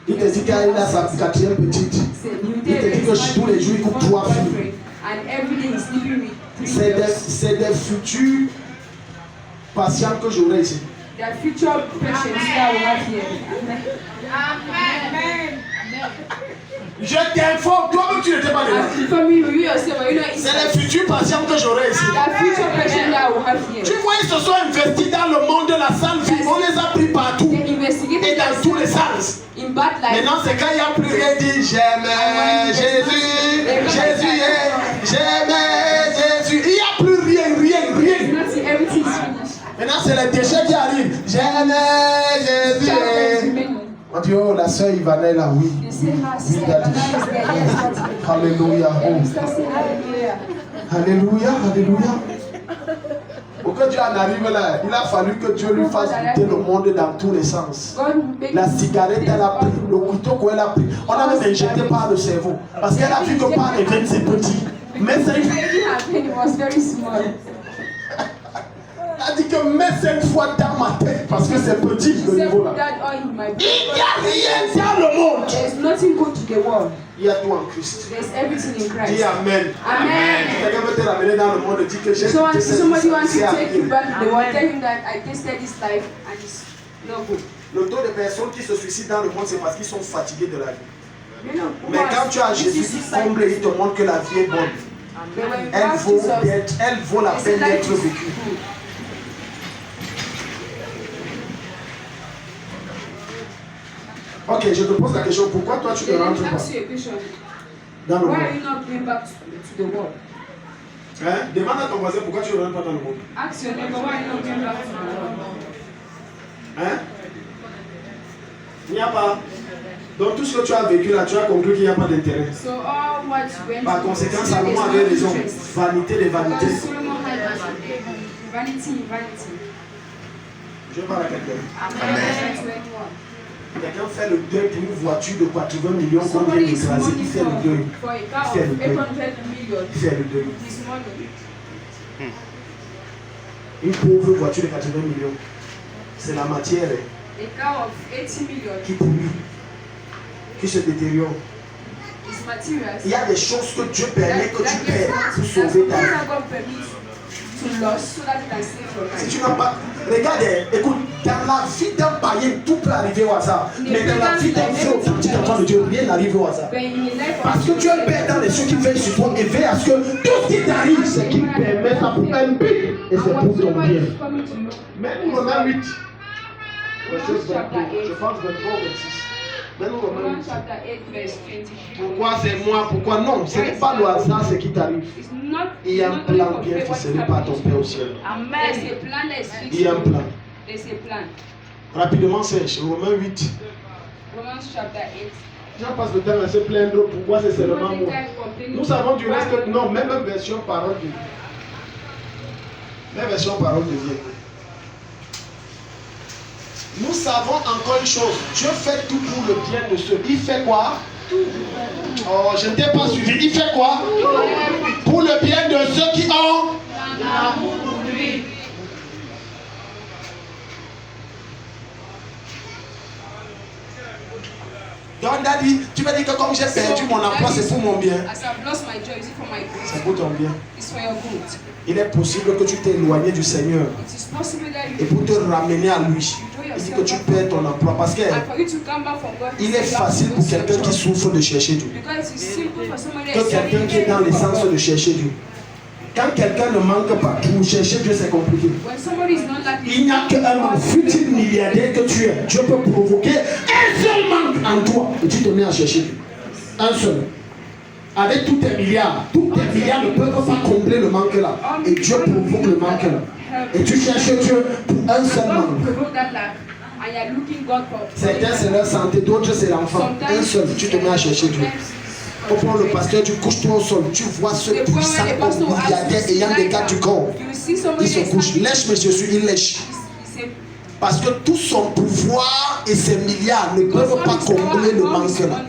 Il te dit qu'il a sa 4e petite. Il te dit que tous les jours il coupe 3 filles. C'est des futurs patients que j'aurai ici. Je t'informe, toi-même tu n'étais pas dedans. C'est les futurs patients que j'aurai ici. Tu vois, ils se sont investis dans le monde de la salle vie. On les a pris partout et dans tous les sens. Maintenant, c'est quand il n'y a plus rien dit. J'aime Jésus, Jésus est, j'aime Jésus. Il n'y a plus rien. Maintenant, c'est les déchets qui arrivent. J'aime Jésus est. On dit, oh, la sœur Ivana est là, oui. Alléluia. Alléluia. Pour que Dieu en arrive là, il a fallu que Dieu lui fasse goûter le monde dans tous les sens. La cigarette, elle a pris, le couteau qu'elle a pris. On a même injecté par le cerveau. Parce qu'elle a vu que par les veines, c'est petit. Mais c'est... Elle a dit que mets cette fois dans ma tête parce que c'est petit le niveau là. Il n'y a rien dans le monde. Il y a tout en Christ. Dis Amen. Quelqu'un veut te ramener dans le monde et dire que j'ai somebody wants to take you back to the world, tell him that I tasted this life and it's not good. Le taux de personnes qui se suicident dans le monde, c'est parce qu'ils sont fatigués de la vie. Mais quand tu as Jésus qui comble et il te montre que la vie est bonne, elle vaut la peine d'être vécue. Ok, je te pose la question, pourquoi toi tu ne rentres pas dans le monde? Hein? Demande à ton voisin pourquoi tu ne rentres pas dans le monde. Hein? Il n'y a pas. Donc tout ce que tu as vécu là, tu as compris qu'il n'y a pas d'intérêt. Par conséquent, Salomon avait raison. Vanité des vanités. Je parle à quelqu'un. Amen. Quelqu'un fait le deuil pour une voiture de 80 millions qu'on vient d'écraser. Il fait le deuil. Il fait le deuil. Une pauvre voiture de 80 millions. C'est la matière qui pollue, qui se détériore. Il y a des choses que Dieu permet que tu perds pour sauver ta vie. Si tu n'as pas... Regarde, écoute, dans la vie d'un païen, tout peut arriver au hasard. Mais dans la vie d'un vrai petit enfant de Dieu, rien n'arrive au hasard. Parce que Dieu est Père dans les cieux qui veille sur toi et veille à ce que tout ce qui t'arrive, c'est qu'il permet ça pour un but. Et c'est pour ton bien. Mais nous, Romains 8. Je pense 23 ou 26. Pourquoi c'est moi? Pourquoi non? Ce n'est pas le hasard ce qui t'arrive. Il y a un plan bien ficelé par ton Père au ciel. Il y a un plan. Rapidement, c'est Romains 8. J'en passe le temps à se plaindre. Pourquoi c'est seulement moi? Nous savons du reste que non, même version parole de Dieu. Même version parole de Dieu. Nous savons encore une chose. Dieu fait tout pour le bien de ceux. Il fait quoi? Oh, je ne t'ai pas suivi. Il fait quoi? Pour le bien de ceux qui ont l'amour pour lui. Donc, Daddy, tu vas dire que comme j'ai perdu mon emploi, c'est pour mon bien. C'est pour ton bien. Il est possible que tu t'es éloigné du Seigneur et pour te ramener à lui. Il dit que tu perds ton emploi parce que il est facile pour quelqu'un qui souffre de chercher Dieu que quelqu'un qui est dans l'essence de chercher Dieu. Quand quelqu'un ne manque pas, pour chercher Dieu c'est compliqué. Il n'y a qu'un futur milliardaire que tu es. Dieu peut provoquer un seul manque en toi et tu te mets à chercher Dieu. Un seul. Avec tous tes milliards ne peuvent pas combler le manque là. Et Dieu provoque le manque là. Et tu cherches Dieu pour un seul manque. Certains c'est leur santé, d'autres c'est l'enfant. Un seul, tu te mets à chercher Dieu. Au point le pasteur, tu couches toi au sol, tu vois ce puissant milliardaire ayant des gars du corps. Il se couche, lèche monsieur, il lèche. Parce que tout son pouvoir et ses milliards ne peuvent pas combler le manque là.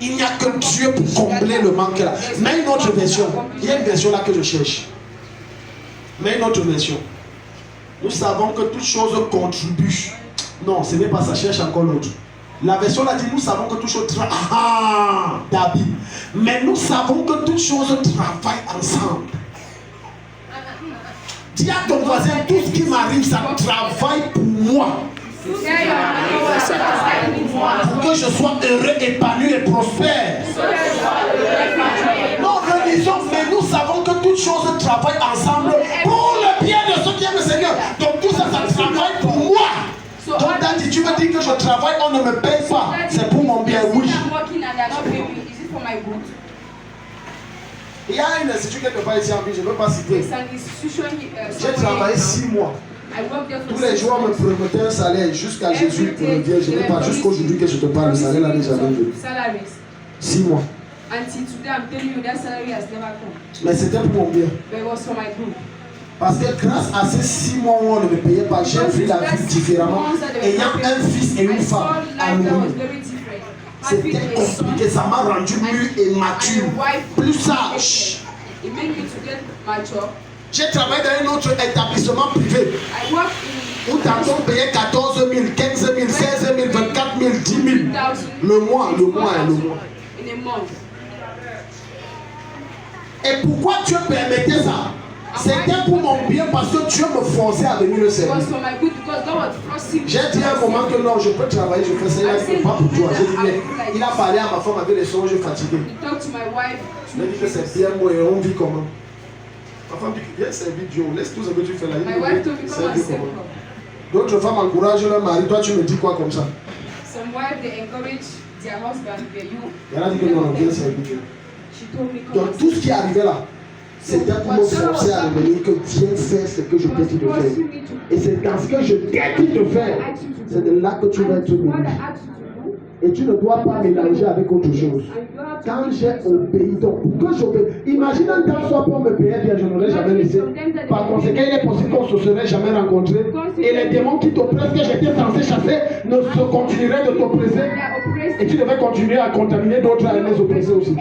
Il n'y a que Dieu pour combler le manque là. Mais une autre version, il y a une version là que je cherche. Mais une autre version. Nous savons que toute chose contribue. Non, ce n'est pas ça, cherche encore l'autre. La version là dit, nous savons que toute chose David. Mais nous savons que toutes choses travaillent ensemble. Dis à ton voisin, tout ce qui m'arrive, ça travaille pour moi. Pour que je sois heureux, épanoui et prospère. Non, relisons, mais nous savons que toutes choses travaillent ensemble pour le bien de ceux qui aiment le Seigneur. Donc tout ça, ça travaille pour moi. Donc si tu me dis que je travaille, on ne me paye pas. C'est pour mon bien, oui. Il y a une institution quelque part ici en ville, je ne veux pas citer. J'ai travaillé 6 mois. Tous les jours, on me promettait un salaire jusqu'à Jésus pour le dire. Je n'ai pas jusqu'aujourd'hui que je te parle, le salaire là déjà venu. 6 mois. Mais c'était pour mon bien. Parce que grâce à ces 6 mois où on ne me payait pas, j'ai vu la vie différemment. Ayant un fils et une femme à nourrir. C'était compliqué, ça m'a rendu mûr et mature, plus sage. J'ai travaillé dans un autre établissement privé où tantôt on payait 14 000, 15 000, 16 000, 24 000, 10 000 le mois. Et pourquoi Dieu permettait ça? C'était pour mon bien parce que Dieu me forçait à venir le servir. J'ai dit à un moment que non, je peux travailler, je fais ça, il pas pour toi. J'ai dit, mais il a parlé à ma femme avec les songes fatigués. Il a dit que c'est bien, moi, et on vit comment? Ma femme dit, viens servir Dieu, laisse tout ce que tu fais là. Il dit, servir comment? D'autres femmes encouragent leur mari, toi tu me dis quoi comme ça? Elle a dit que non, viens servir Dieu. Donc tout ce qui est arrivé là, c'était pour me forcer à revenir que viens faire ce que je t'ai dit de faire. Et c'est dans ce que je t'ai dit de faire, c'est de là que tu vas être béni. Et tu ne dois pas mélanger avec autre chose. Quand j'ai obéi, donc pour que j'obéis, imagine un temps soit pour me payer bien, je n'aurais jamais laissé. Par conséquent, il est possible qu'on ne se serait jamais rencontré. Et les démons qui t'oppressent, que j'étais censé chasser, ne se continueraient de t'oppresser. Et tu devais continuer à contaminer d'autres, à les oppresser aussi.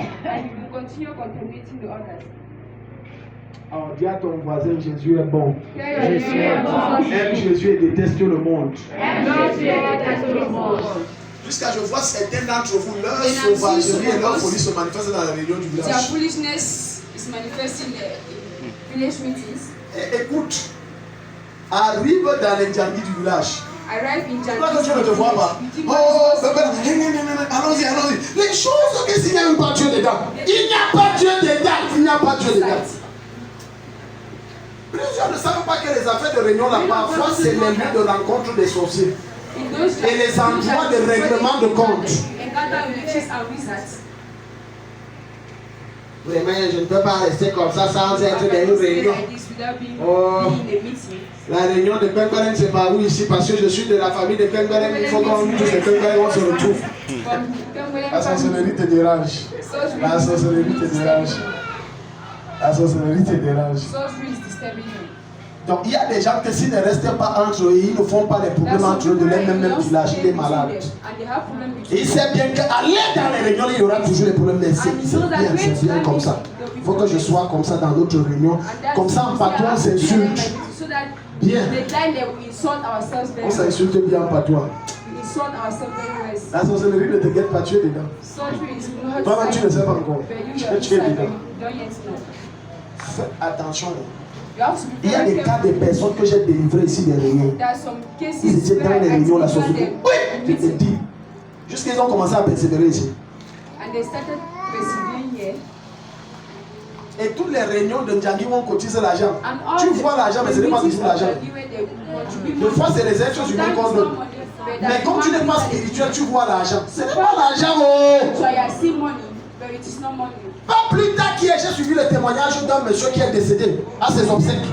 Alors dis à ton voisin, Jésus est bon. Aime Jésus et déteste le monde. Jusqu'à je vois certains d'entre vous, leur sauvagerie et leur folie se manifestent dans la réunion du village. Et écoute, arrive dans les Djangis du village. Pourquoi que tu ne te vois pas? Allons-y, allons-y. Les choses que s'il n'y a même pas Dieu dedans. Il n'y a pas Dieu dedans. Il n'y a pas Dieu dedans. Plusieurs ne savent pas que les affaires de réunion là, parfois c'est les lieux de rencontre des sorciers. Et les endroits de règlement de compte. Vraiment, je ne peux pas rester comme ça sans être dans une réunion. Oh, la réunion de Pengaren, c'est pas où ici, parce que je suis de la famille de Pengaren. Il faut qu'on tous les Pengaren, on se retrouve. La sorcellerie te dérange. La sorcellerie te dérange. La sorcellerie te dérange. Donc il y a des gens que s'ils ne restent pas entre eux, ils ne font pas les problèmes entre eux de leur même village, il est malade. Et il sait bien qu'aller dans les réunions, il y aura toujours des problèmes, mais c'est bien comme ça. Il faut que je sois comme ça dans d'autres réunions. Comme ça en patois, on s'insulte. Bien. On s'insulte bien en patois. La sorcellerie ne te guette pas, tu es dedans. Toi, tu ne sais pas encore. Tu es dedans. Faites attention. Il y a des cas de personnes que j'ai délivrées ici des réunions. Ils étaient dans les réunions, la société. Oui, je te dis. Jusqu'à qu'ils ont commencé à persévérer ici. Et toutes les réunions de Ndjangi où on cotise l'argent. Tu vois l'argent, mais ce n'est pas toujours l'argent. Des fois, c'est les êtres humains qu'on donne. Mais comme tu n'es pas spirituel, tu vois l'argent. Ce n'est pas l'argent. Pas plus tard qu'hier, j'ai suivi le témoignage d'un monsieur qui est décédé à ses obsèques.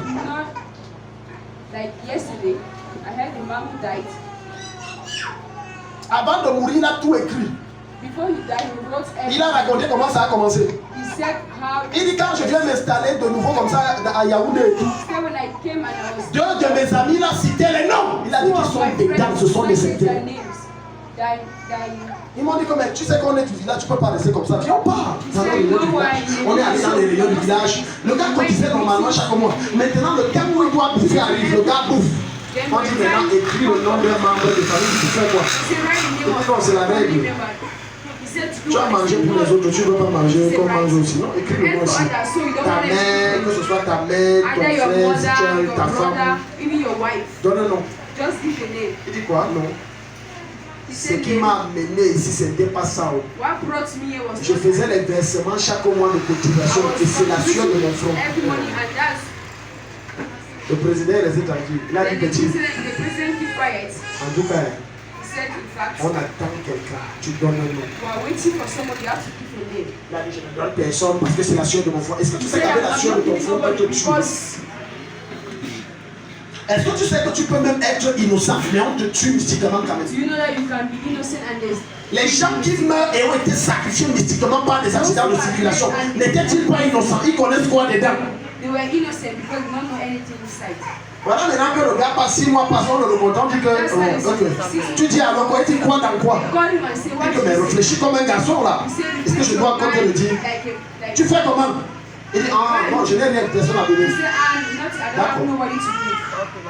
Avant de mourir, il a tout écrit. Il a raconté comment ça a commencé. Il dit quand je viens m'installer de nouveau comme ça à Yaoundé et tout. Deux de mes amis là citaient les noms. Il a dit qu'ils sont des dames, ce sont des sectaires. Ils m'ont dit que mais tu sais qu'on est du village, tu peux pas rester comme ça. Viens, on part. On est allé dans les réunions du village. Le gars cotisait normalement chaque mois. Maintenant, le temps où il doit bouffer arrive, le gars bouffe. On dit maintenant, écris le nom d'un membre de famille, tu fais quoi? Non, c'est la règle. Tu as mangé pour les autres, tu ne veux pas manger comme mange aussi. Non, écris le nom aussi. Ta mère, que ce soit ta mère, ton frère, si tu as ta femme. Donne un nom. Just give a name. Il dit quoi? Non. Ce qui m'a amené ici, ce n'était pas ça. What brought me here was Je faisais les versements chaque mois de cotisation et c'est la sueur de mon front. every morning, and that's Le président est resté tranquille. Il a dit the petit. president keep quiet. En tout cas, He said, in fact, on attend quelqu'un. Tu donnes un nom. we are waiting for somebody. You have to give a name. Il a dit je ne donne personne parce que c'est la sueur de mon front. Est-ce que tu He sais said, qu'avec la I'm sueur not de ton giving front, on peut somebody te tuer? because Est-ce que tu sais que tu peux même être innocent, mais on te tue mystiquement quand même? do you know that you can be innocent and there's Les gens qui meurent et ont été sacrifiés mystiquement par des accidents de circulation, n'étaient-ils pas innocents? Ils connaissent quoi dedans? they were innocent because they don't know anything inside. Voilà, maintenant que le gars passe 6 mois, passons le remontant, dit que. Ok. Tu dis alors quoi? Tu crois dans quoi? Call him and say, what Dis que mais réfléchis comme un garçon là. Est-ce que je dois encore te le dire? Tu fais comment? Il dit ah non, je n'ai rien de personne à donner. He said, I don't have nobody to give.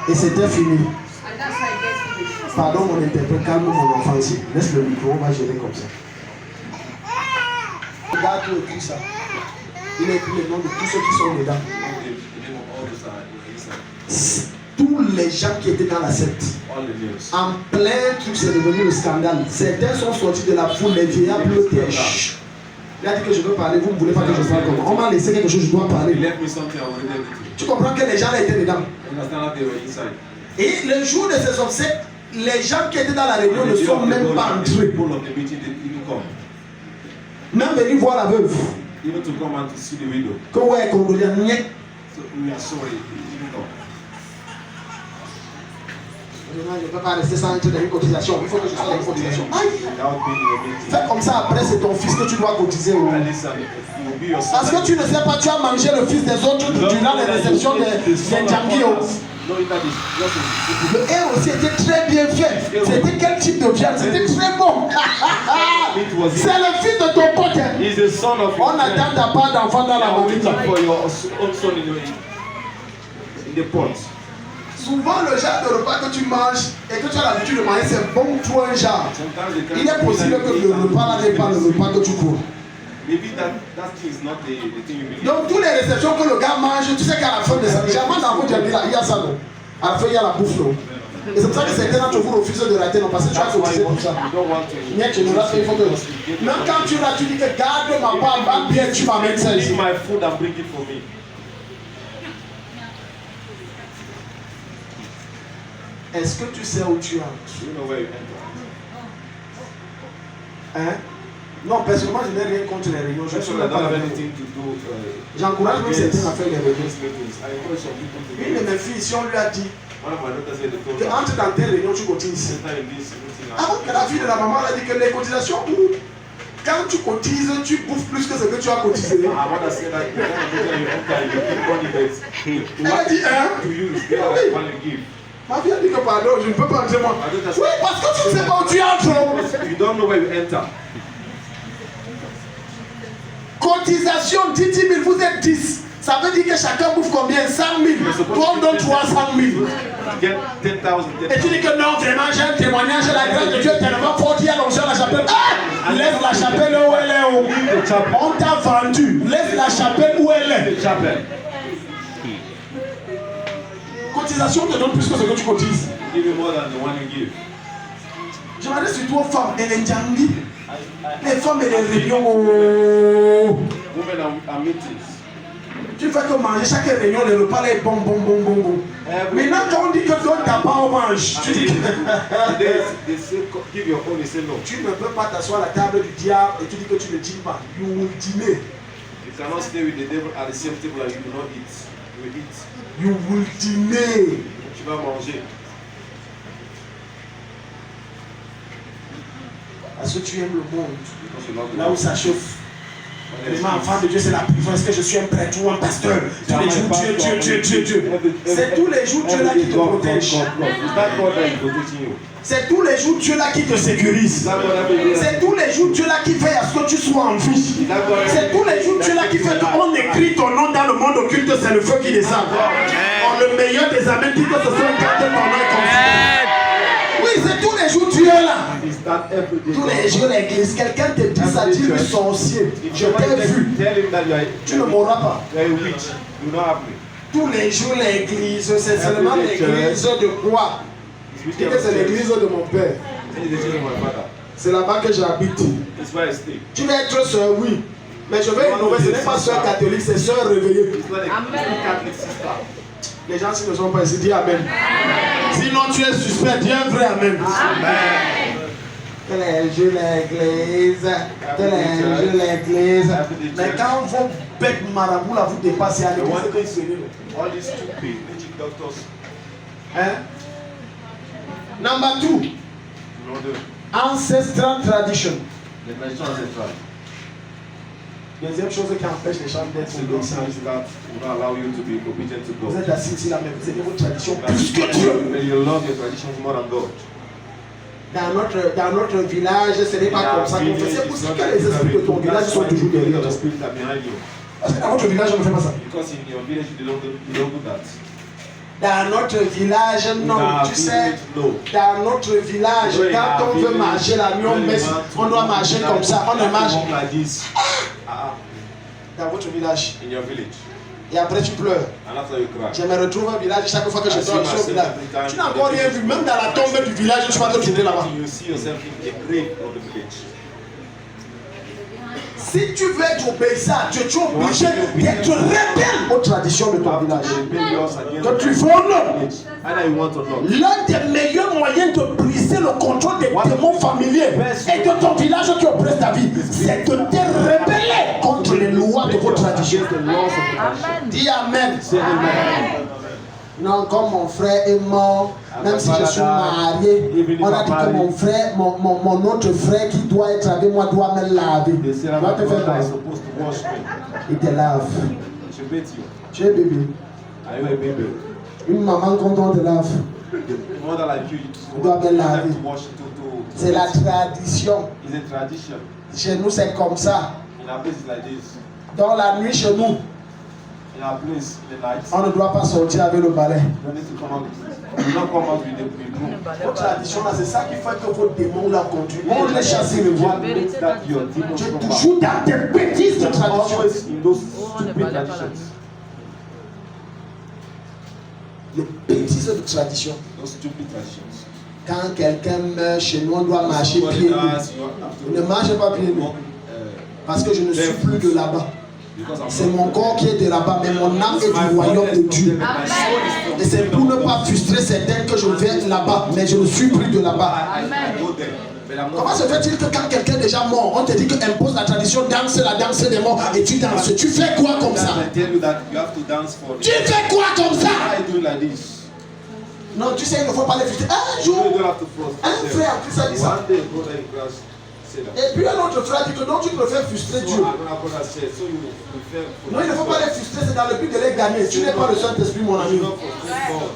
Et c'était fini. And that's why it gets finished. Pardon mon interprète, calme mon enfant ici. Laisse le micro, on va gérer comme ça. Regarde tout écrit ça. Il a écrit les noms de tous ceux qui sont dedans. Tous les gens qui étaient dans la secte. En plein truc, c'est devenu le scandale. Certains sont sortis de la foule, les vieillards bleutés. Il a dit que je veux parler, vous ne voulez pas que je parle comme on m'a laissé quelque chose, je dois parler. Tu comprends que les gens là étaient dedans. Et le jour de ces obsèques, les gens qui étaient dans la réunion ne sont même pas entrés. Même venus voir la veuve. Que ouais, condolient, niet. Maintenant, je ne peux pas rester sans être dans une cotisation. Il faut que je sois dans une cotisation. Aïe! Fais comme ça, après c'est ton fils que tu dois cotiser. Parce que tu ne sais pas, tu as mangé le fils des autres durant les réceptions des Djangui. Le air aussi était très bien fait. C'était quel type de viande? C'était très bon. C'est le fils de ton pote. On n'attend pas d'enfant dans la mamie. Souvent, le genre de repas que tu manges et que tu as l'habitude de manger, c'est bon pour un genre. Il est possible que le repas là n'est pas le repas que tu cours. Donc, toutes les réceptions que le gars mange, tu sais qu'à la fin de ça, jamais dans votre diable, il y a ça, non? À la fin, il y a la bouffe, non? Et c'est pour ça que certains d'entre vous refusent de rater, non? Parce que tu as cotisé pour ça. Mais tu ne l'as fait, il faut que. Même quand tu l'as, tu dis que garde ma part, va bien, tu m'amènes ça ici. Est-ce que tu sais où tu entres? Hein? Non, personnellement, je n'ai rien contre les réunions. Je suis j'encourage même certains à faire les réunions. Une de mes filles, si on lui a dit que entre dans tes réunions, tu cotises. Avant que la fille de la maman a dit que les cotisations, quand tu cotises, tu bouffes plus que ce que tu as cotisé. Elle a dit, hein? Oui. Ma fille a dit que pardon, je ne peux pas entrer moi. Oui, parce que tu ne sais pas où tu entres. You don't know where you enter. Cotisation 10 000, vous êtes 10. Ça veut dire que chacun bouffe combien? 100 000. Toi, on donne 300 000. Et tu dis que non, vraiment, j'ai un témoignage de la grâce de Dieu tellement fort qu'il y a l'onction de la chapelle. Ah! Laisse la chapelle où elle est. On t'a vendu. Laisse la chapelle où elle est. Cotisation te donne plus que ce que tu cotises. Je m'adresse surtout aux femmes et les Djangui. Les femmes et les réunions. Tu fais que manger chaque réunion, le repas est bon. Maintenant, quand on dit que toi, tu n'as pas on mange, tu dis que tu ne peux pas t'asseoir à la table du diable et tu dis que tu ne dînes pas. You will dîner. You cannot stay with the devil at the same table and you will not eat. You will eat. You will dîner. Tu vas manger. Parce que tu aimes le monde. Là où ça chauffe. Les enfants de Dieu, c'est la prison. Est-ce que je suis un prêtre ou un pasteur? Tous les jours, Dieu. C'est tous les jours Dieu là qui te protège. C'est tous les jours Dieu là qui te sécurise. C'est tous les jours Dieu là qui veille à ce que tu sois en vie. C'est tous les jours Dieu là qui fait qu'on écrit ton nom dans le monde occulte, c'est le feu qui descend. Le meilleur des amens dit que ce soit quand ton nom est comme ça. Oui, c'est tous les jours Dieu là. Tous les jours l'église, quelqu'un te dit ça, dis-lui sorcier. Je t'ai vu. Tu ne mourras pas. Tous les jours l'église, c'est seulement l'église de quoi? C'est l'église de mon père. C'est là-bas que j'habite. Tu veux être soeur, oui. Mais je veux innover, ce n'est pas soeur catholique, c'est soeur réveillée. Amen. Les gens qui ne sont pas ici, dis Amen. Sinon tu es suspect, dis un vrai Amen. L'église, l'église. Mais quand vos bêtes marabouts là vous dépassez à l'église, all these stupid magic doctors. Number 2. Ancestral tradition. Les traditions ancestrales. Deuxième chose qui empêche les gens d'être obéissants. Vous êtes assis ici là, mais vous aimez votre tradition plus que Dieu. You love your traditions more than God. Dans notre village, ce n'est pas comme ça qu'on fait. C'est pour ça que les esprits de ton village sont toujours derrière toi. Parce que dans votre village, on ne fait pas ça. Because in your village, you don't do that. Dans notre village, non, tu sais, dans notre village, quand on veut marcher la nuit, on doit marcher comme ça, on ne marche dans votre village. In your village. Et après tu pleures. Je me retrouve au village chaque fois que je dors au village. Tu n'as encore rien vu, même dans la tombe du village, je suis pas tourner là-bas. Si tu veux être obéissant, tu es obligé d'être rebelle aux traditions de ton village. Que tu veux ou non. L'un des meilleurs moyens de briser le contrôle des démons familiers et de ton village qui oppresse ta vie, c'est de te rebeller contre les lois de vos traditions. Dis Amen. Non, comme mon frère est mort, même si je suis marié, on a dit que mon frère, mon autre frère qui doit être avec moi doit me laver. Il doit te faire quoi? Il te lave. Tu es bébé. Une maman quand on te lave, on doit me laver. C'est la tradition. Chez nous c'est comme ça. Dans la nuit chez nous, on ne doit pas sortir avec le balai. Votre tradition là, c'est ça qui fait que vos démons là continuent. On les chasse le voit. Tu es toujours dans tes bêtises de tradition. Les bêtises de tradition. Quand quelqu'un meurt chez nous, on doit marcher pieds nus. Ne marchez pas pieds nus. Parce que je ne suis plus de là-bas. C'est mon corps qui est de là-bas, mais mon âme est du royaume de Dieu. Et c'est pour ne pas frustrer certains que je vais là-bas, mais je ne suis plus de là-bas. Comment se fait-il que quand quelqu'un est déjà mort, on te dit que impose la tradition, danse la danse des morts, et tu danses? Tu fais quoi comme ça? Tu fais quoi comme ça? Non, tu sais, il ne faut pas les frustrer. Un jour, un frère a ça dit ça. Et puis un autre frère dit que non, tu préfères frustrer Dieu. Non, il ne faut pas les frustrer, c'est dans le but de les gagner. Tu n'es pas le Saint-Esprit, mon ami.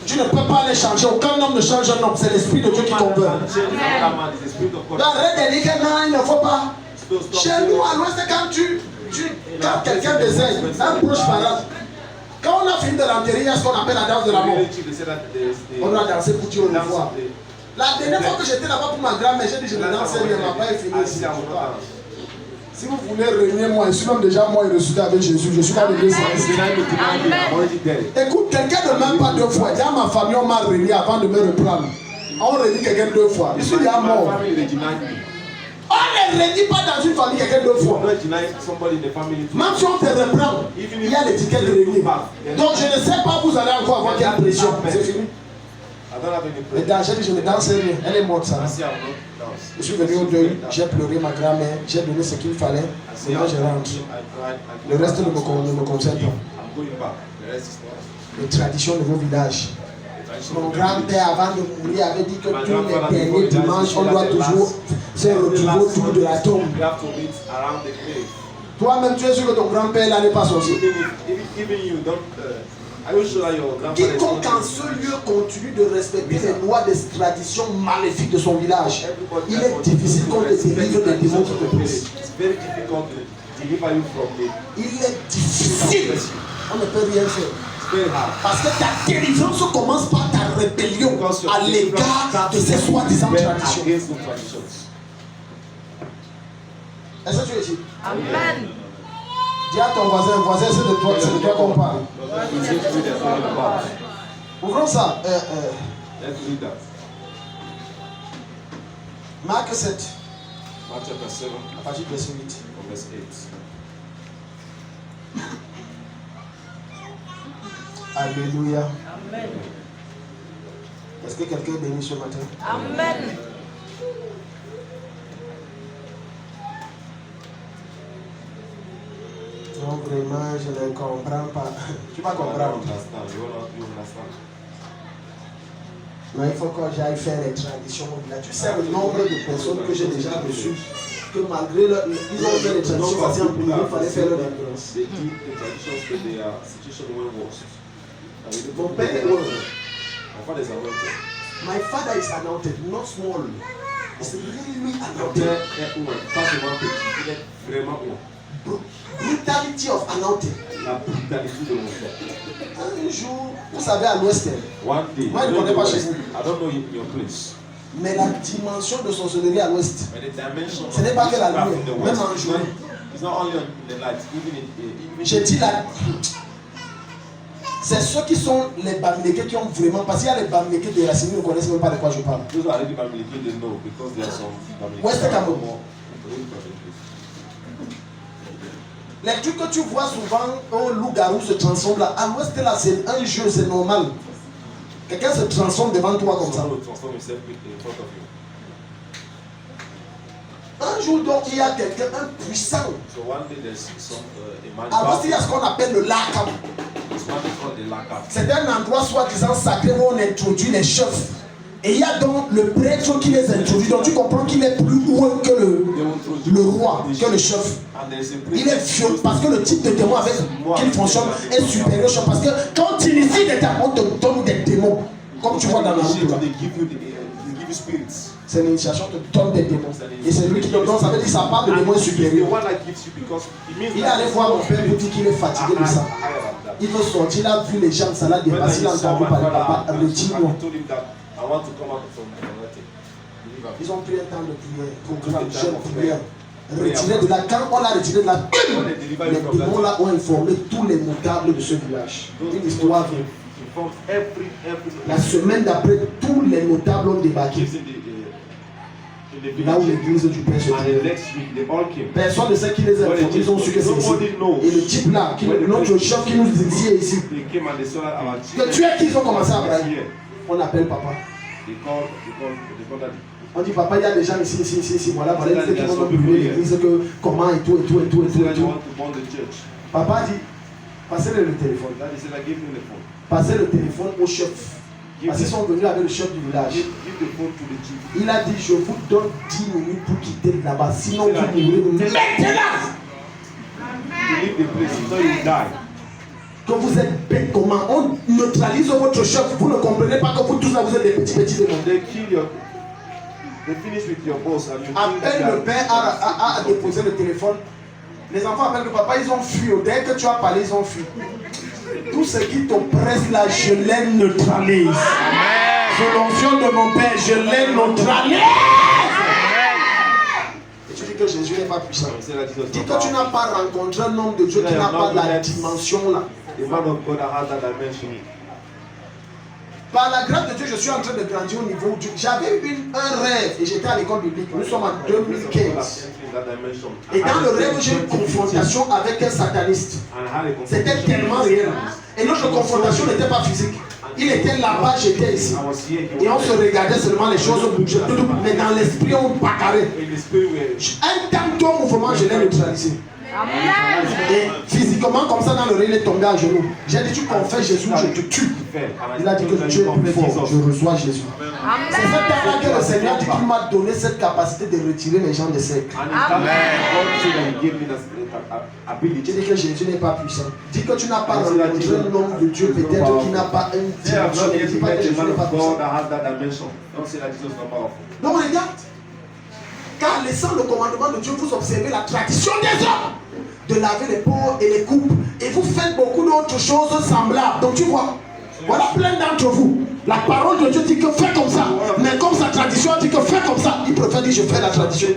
Tu ne peux pas les changer. Aucun homme ne change un homme. C'est l'Esprit de Dieu qui convainc. Arrête de dire que non, il ne faut pas. Chez nous, à l'ouest, quand quelqu'un décède, un proche parent, quand on a fini de l'enterrer, il y a ce qu'on appelle la danse de la mort. On doit danser pour Dieu au revoir. La dernière fois que j'étais là-bas pour ma grand-mère, j'ai dit je ne dansais rien, ma part est finie ici. Si vous voulez réunir moi, je suis même déjà mort et ressuscité avec Jésus. Je suis dans l'église. Écoute, quelqu'un ne m'aime pas 2 fois. Déjà ma famille, on m'a réuni avant de me reprendre. On réunit quelqu'un 2 fois. Je suis déjà mort. On ne réunit pas dans une famille quelqu'un 2 fois. Même si on te reprend, il y a l'étiquette de réunir. Donc je ne sais pas, vous allez encore avoir quelle pression. C'est fini. Mais j'ai dit je ne danse rien, elle est morte ça. Je suis venu au deuil, j'ai pleuré ma grand-mère, j'ai donné ce qu'il fallait, et moi je rentre. Le reste ne me concerne pas. Les traditions de vos villages. Mon grand-père avant de mourir avait dit que tous les derniers dimanches on doit toujours se retrouver autour de la tombe. Toi-même tu es sûr que ton grand-père là n'est pas sorti. Quiconque en ce lieu continue de respecter les lois des traditions maléfiques de son village, il est difficile qu'on te délivre des démons qui te pressent. Il est difficile. On ne peut rien faire. Parce que ta délivrance commence par ta rébellion à l'égard de ces soi-disant traditions. Est-ce que tu es ici? Amen. Dis à ton voisin, c'est de toi qu'on parle. Ouvrons ça. Marc 7. Mark chapter 7, À partir du verset 8. from verse 8. Alléluia. Amen. Est-ce que quelqu'un est béni ce matin? Amen. Non, vraiment, je ne comprends pas. Tu vas You comprendre. understand. You understand. Mais il faut que j'aille faire les traditions. Là, tu sais le nombre de personnes que j'ai déjà reçues, que malgré leur, ils ont fait les traditions parce qu'il fallait faire leur référence. They did the traditions, but their situation went worse. And we Mon don't père est know. heureux. My father is anointed. My father is anointed, not small. It's really Mon anointed. père est un pas seulement petit, il est vraiment un. Brutality of anointing. La brutalité de mon père. Un jour, vous savez, à l'ouest, One day, moi je ne connais pas chez vous, I don't know your place, mais la dimension de sorcellerie à l'ouest, but the dimension ce n'est pas que la witchcraft nuit, in the même West, en journée. it's not only in the light, even J'ai dit là, c'est ceux qui sont les Bamileke qui ont vraiment, parce qu'il y a les Bamileke de Racine, ils ne connaissent même pas de quoi je parle. those are already Bamileke, they know because there are some Bamileke. West Cameroun. More. Les trucs que tu vois souvent, un loup-garou se transforme là, à l'ouest là, c'est un jeu, c'est normal. Quelqu'un se transforme devant toi comme ça. Someone will transform himself in front of you. Un jour donc, il y a quelqu'un, un puissant. So one day there's some a man. À l'ouest, il y a ce qu'on appelle le lac. This man is called the Laka. C'est un endroit soi-disant sacré où on introduit les chefs. Et il y a donc le prêtre qui les introduit. Donc tu comprends qu'il est plus haut que le roi, que le chef. And there's a Il est vieux parce que le type de démon avec qu'il fonctionne est supérieur au chef. Parce que quand tu inities des démons, on te donne des démons. Comme tu vois dans la route là. They give you spirits. C'est l'initiation te donne des démons. Et c'est lui qui te donne, ça veut dire que ça parle de démons The supérieurs. one that gives you because it means Il est allé voir mon père pour dire qu'il est fatigué de ça. Il veut sortir, il a vu les gens, ça l'a dépassé, il a entendu parler, papa, retire-moi. I want to come out from the Ils ont pris un temps de prière, programme, jeûne, prière. Retiré de là, quand on l'a retiré de là, les démons là ont informé tous les notables de ce village. Une histoire vraie. La semaine d'après, tous les notables ont débarqué. Là où l'église du Père se trouve. Personne ne sait qui les a informés, ils ont su que c'est ici. Et le type là, notre chef qui nous disait ici, que tu es qui ils ont commencé à brailler. On appelle papa. On dit papa, il y a des gens ici, voilà, ils disent qu'ils vont brûler l'église, que comment et tout. Papa dit, passez-le le téléphone. Passez le téléphone au chef. Parce qu'ils sont venus avec le chef du village. Il a dit, je vous donne 10 minutes pour quitter là-bas, sinon vous mourrez maintenant. Que vous êtes bête comment? On neutralise votre chef. Vous ne comprenez pas que vous tous là vous êtes des petits démons. Appelle le père à déposer le téléphone. Les enfants appellent le papa, ils ont fui. Dès que tu as parlé, ils ont fui. Tout ce qui t'oppresse là, je les neutralise. Sous l'onction de mon père, je les neutralise. Et tu dis que Jésus n'est pas puissant. Dis que tu n'as pas rencontré un homme de Dieu qui n'a pas la dimension là. Par la grâce de Dieu, je suis en train de grandir au niveau du... J'avais un rêve et j'étais à l'école biblique. Nous sommes en 2015. Et dans le rêve, j'ai eu une confrontation avec un sataniste. C'était tellement réel. Et notre confrontation n'était pas physique. Il était là-bas, j'étais ici. Et on se regardait seulement, les choses bougeaient. Mais dans l'esprit, on bagarrait. Un temps de mouvement, je l'ai neutralisé. Et physiquement, comme ça, dans le rêve, il est tombé à genoux. J'ai dit, tu confesses Jésus, je te tue. Il a dit que Dieu est plus fort, je reçois Jésus. C'est ce temps-là que le Seigneur dit qu'il m'a donné cette capacité de retirer les gens de cercle. Dis que Jésus n'est pas puissant. Dis que tu n'as pas rencontré un homme de Dieu, peut-être qui n'a pas une dimension. Ne dis pas que Jésus n'est pas puissant. Donc regarde. Car laissant le commandement de Dieu, vous observez la tradition des hommes de laver les pots et les coupes. Et vous faites beaucoup d'autres choses semblables. Donc tu vois, voilà plein d'entre vous. La parole de Dieu dit que fais comme ça. Mais comme sa tradition dit que fais comme ça, il préfère dire je fais la tradition.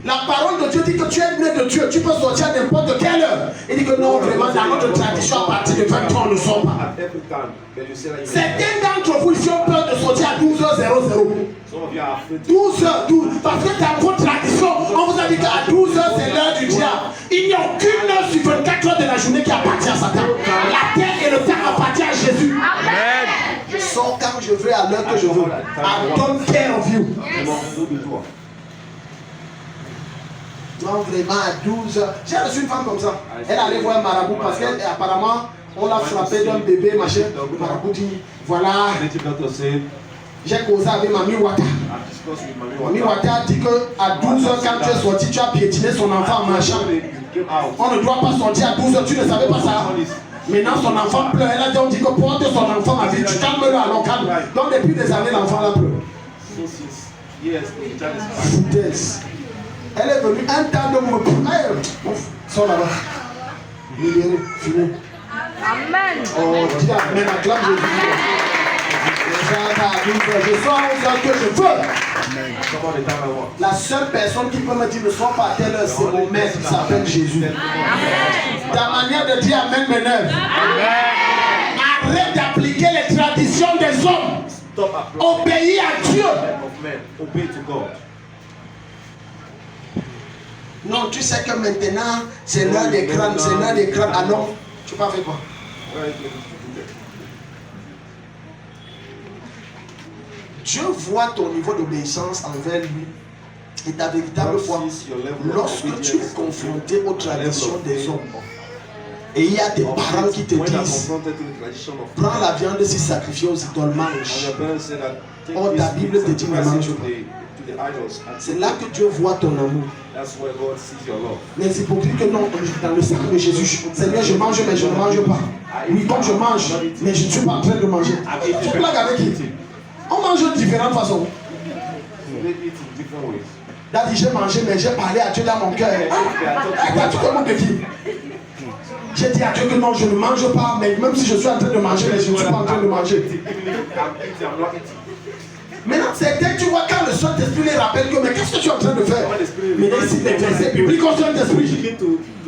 La parole de Dieu dit que que tu es né de Dieu, tu peux sortir à n'importe quelle heure. Il dit que non, vraiment, dans notre tradition, à partir de 20 ans, on ne sort pas. Certains d'entre vous ici ont peur de sortir à 12h00. 12h12. Parce que dans votre tradition, on vous a dit qu'à 12h, c'est l'heure du diable. Il n'y a aucune heure sur 24 heures de la journée qui appartient à Satan. La terre et le temps appartiennent à Jésus. Amen. Je sors quand je veux, à l'heure que je veux. I don't care of you. Non, vraiment à 12h. J'ai reçu une femme comme ça. Elle allait voir un marabout parce qu'apparemment, on l'a frappé d'un bébé, machin. Le marabout dit, voilà. J'ai causé avec Mami Wata. Mami Wata dit qu'à 12h, quand tu es sorti, tu as piétiné son enfant en marchant. On ne doit pas sortir à 12h, tu ne savais pas ça. Maintenant, son enfant pleure. Elle a dit, on dit que porte son enfant à vie, tu calmes-le alors calme. Donc, depuis des années, l'enfant là pleure. Foutaise. Elle est venue un temps de me sors là-bas. Libéré, fini. Amen. Oh, dis amen, acclame Jésus. Je sors aux que je veux. La seule personne qui peut me dire ne sois pas à telle heure, c'est mon maître qui s'appelle Jésus. Ta manière de dire amen m'énerve. Arrête d'appliquer les traditions des hommes. Obéis à Dieu. Non, tu sais que maintenant, c'est l'heure des crânes, c'est l'heure des crânes. Ah non, tu n'as pas fait quoi? Dieu voit ton niveau d'obéissance envers lui et ta véritable foi lorsque tu es confronté aux traditions des hommes. Et il y a des parents qui te disent, prends la viande si sacrifiée aux idoles, mange. Or ta Bible te dit, ne mange pas. C'est là que Dieu voit ton amour. Les hypocrites que non, dans le sang de Jésus, Seigneur, je mange mais je ne mange pas. Oui, comme je mange, mais je ne suis pas en train de manger. Tu blagues avec qui? On mange de différentes façons. Daddy, j'ai mangé, mais j'ai parlé à Dieu dans mon cœur. Tu te moques de qui? J'ai dit à Dieu que non, je ne mange pas, mais même si je suis en train de manger, mais je ne suis pas en train de manger. Maintenant, certains, tu vois, quand le Saint-Esprit les rappelle que, mais qu'est-ce que tu es en train de faire? Mais ici, les versets bibliques au Saint-Esprit.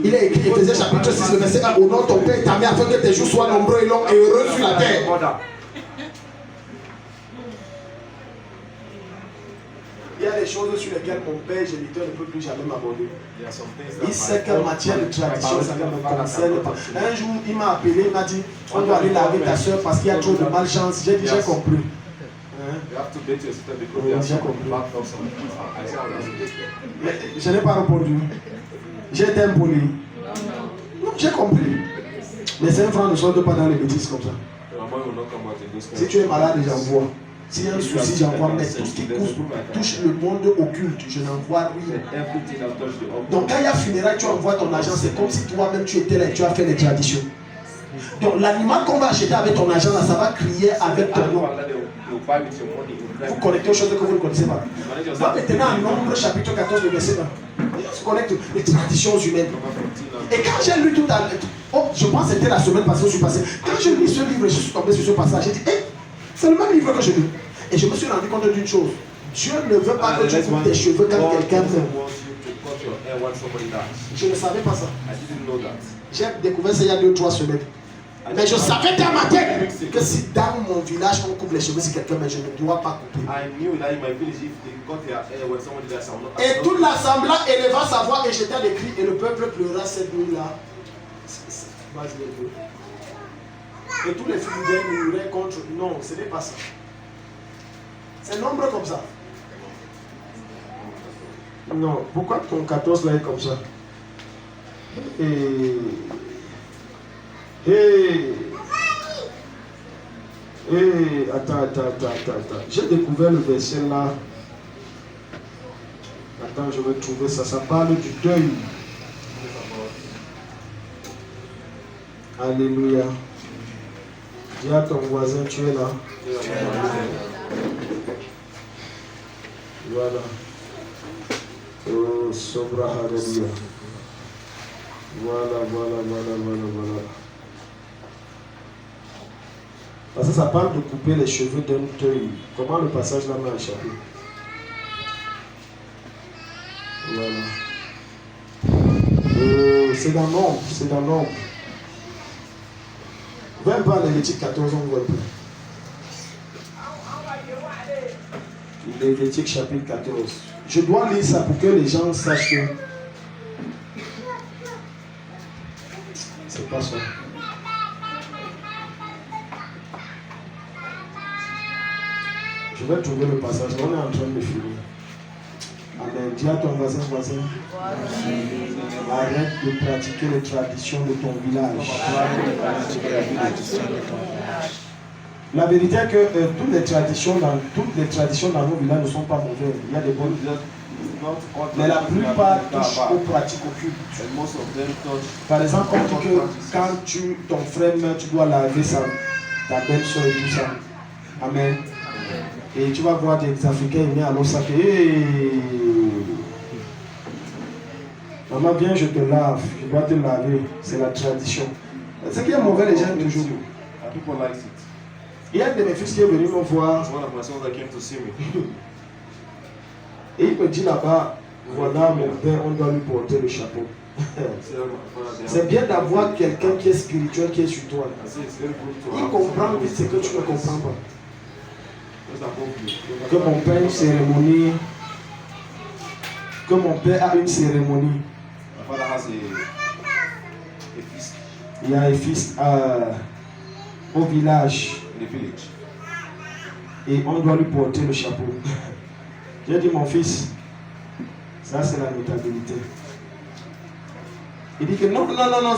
Il est écrit, Éphésiens chapitre 6, le verset 1, honore ton Père et ta Mère afin que tes jours soient nombreux et longs et heureux sur la terre. Il y a des choses sur lesquelles mon père géniteur ne peut plus jamais m'aborder. Il sait qu'en matière de tradition, ça ne me concerne pas. Un jour, il m'a appelé, il m'a dit, on doit aller laver ta soeur parce qu'il y a trop de malchance. J'ai déjà compris. Mais je n'ai pas répondu. J'ai été impoli. Non, j'ai compris. Mais ces enfants ne sont pas dans les bêtises comme ça. Si tu es malade, j'envoie. S'il y a un souci, j'envoie. Mais tout ce qui touche le monde occulte, je n'envoie rien. Donc quand il y a funérailles, tu envoies ton argent. C'est comme si toi-même tu étais là et tu as fait les traditions. Donc l'animal qu'on va acheter avec ton argent, là, ça va crier avec ton nom. Vous connectez aux choses que vous ne connaissez pas. Va maintenant à Nombre chapitre 14, le verset 1. On se connecte les traditions humaines. Et quand j'ai lu tout à l'heure, oh, je pense que c'était la semaine passée où je suis passé. Quand j'ai lu ce livre, je suis tombé sur ce passage. J'ai dit, hey, c'est le même livre que je lis. Et je me suis rendu compte d'une chose. Dieu ne veut pas que tu coupes tes cheveux quand quelqu'un meurt. Je ne savais pas ça. J'ai découvert ça il y a 2-3 semaines. Mais je savais dans ma tête que si dans mon village on coupe les cheveux si quelqu'un meurt, je ne dois pas couper. Et toute l'assemblée éleva sa voix et jeta des cris et le peuple pleura cette nuit-là. Et tous les fidèles murmuraient contre. Non, ce n'est pas ça. C'est nombre comme ça. Non, pourquoi ton 14 là est comme ça? Attends. J'ai découvert le verset là. Attends, je vais trouver ça. Ça parle du deuil. Alléluia. Dis à ton voisin, tu es là. Voilà. Oh, Sobra, alléluia. Voilà. Parce que ça parle de couper les cheveux d'un deuil. Comment le passage là m'a échappé? Voilà. C'est dans l'ombre, c'est dans l'ombre. Même pas Lévitique 14, on voit plus. Lévitique chapitre 14. Je dois lire ça pour que les gens sachent que c'est pas ça. Je vais trouver le passage. On est en train de finir. Amen. Dis à ton voisin. Arrête de pratiquer les traditions de ton village. La vérité est que toutes les traditions dans nos villages ne sont pas mauvaises. Il y a des bonnes. Mais la plupart touchent aux pratiques occultes. Par exemple, quand ton frère meurt, tu dois laver ta belle-soeur et tout ça. Amen. Et tu vas voir des Africains venir à l'Osaka. Maman, viens, je te lave. Je dois te laver. C'est la tradition. Ce qui est mauvais, les gens aiment toujours. Il y a un de mes fils qui est venu me voir. Et il me dit là-bas, voilà mon père, on doit lui porter le chapeau. C'est bien d'avoir quelqu'un qui est spirituel, qui est sur toi. Il comprend vite ce que tu ne comprends pas. Que mon père a une cérémonie. Que mon père a une cérémonie. Il y a un fils au village. Et on doit lui porter le chapeau. J'ai dit, mon fils, ça c'est la notabilité. Il dit que non,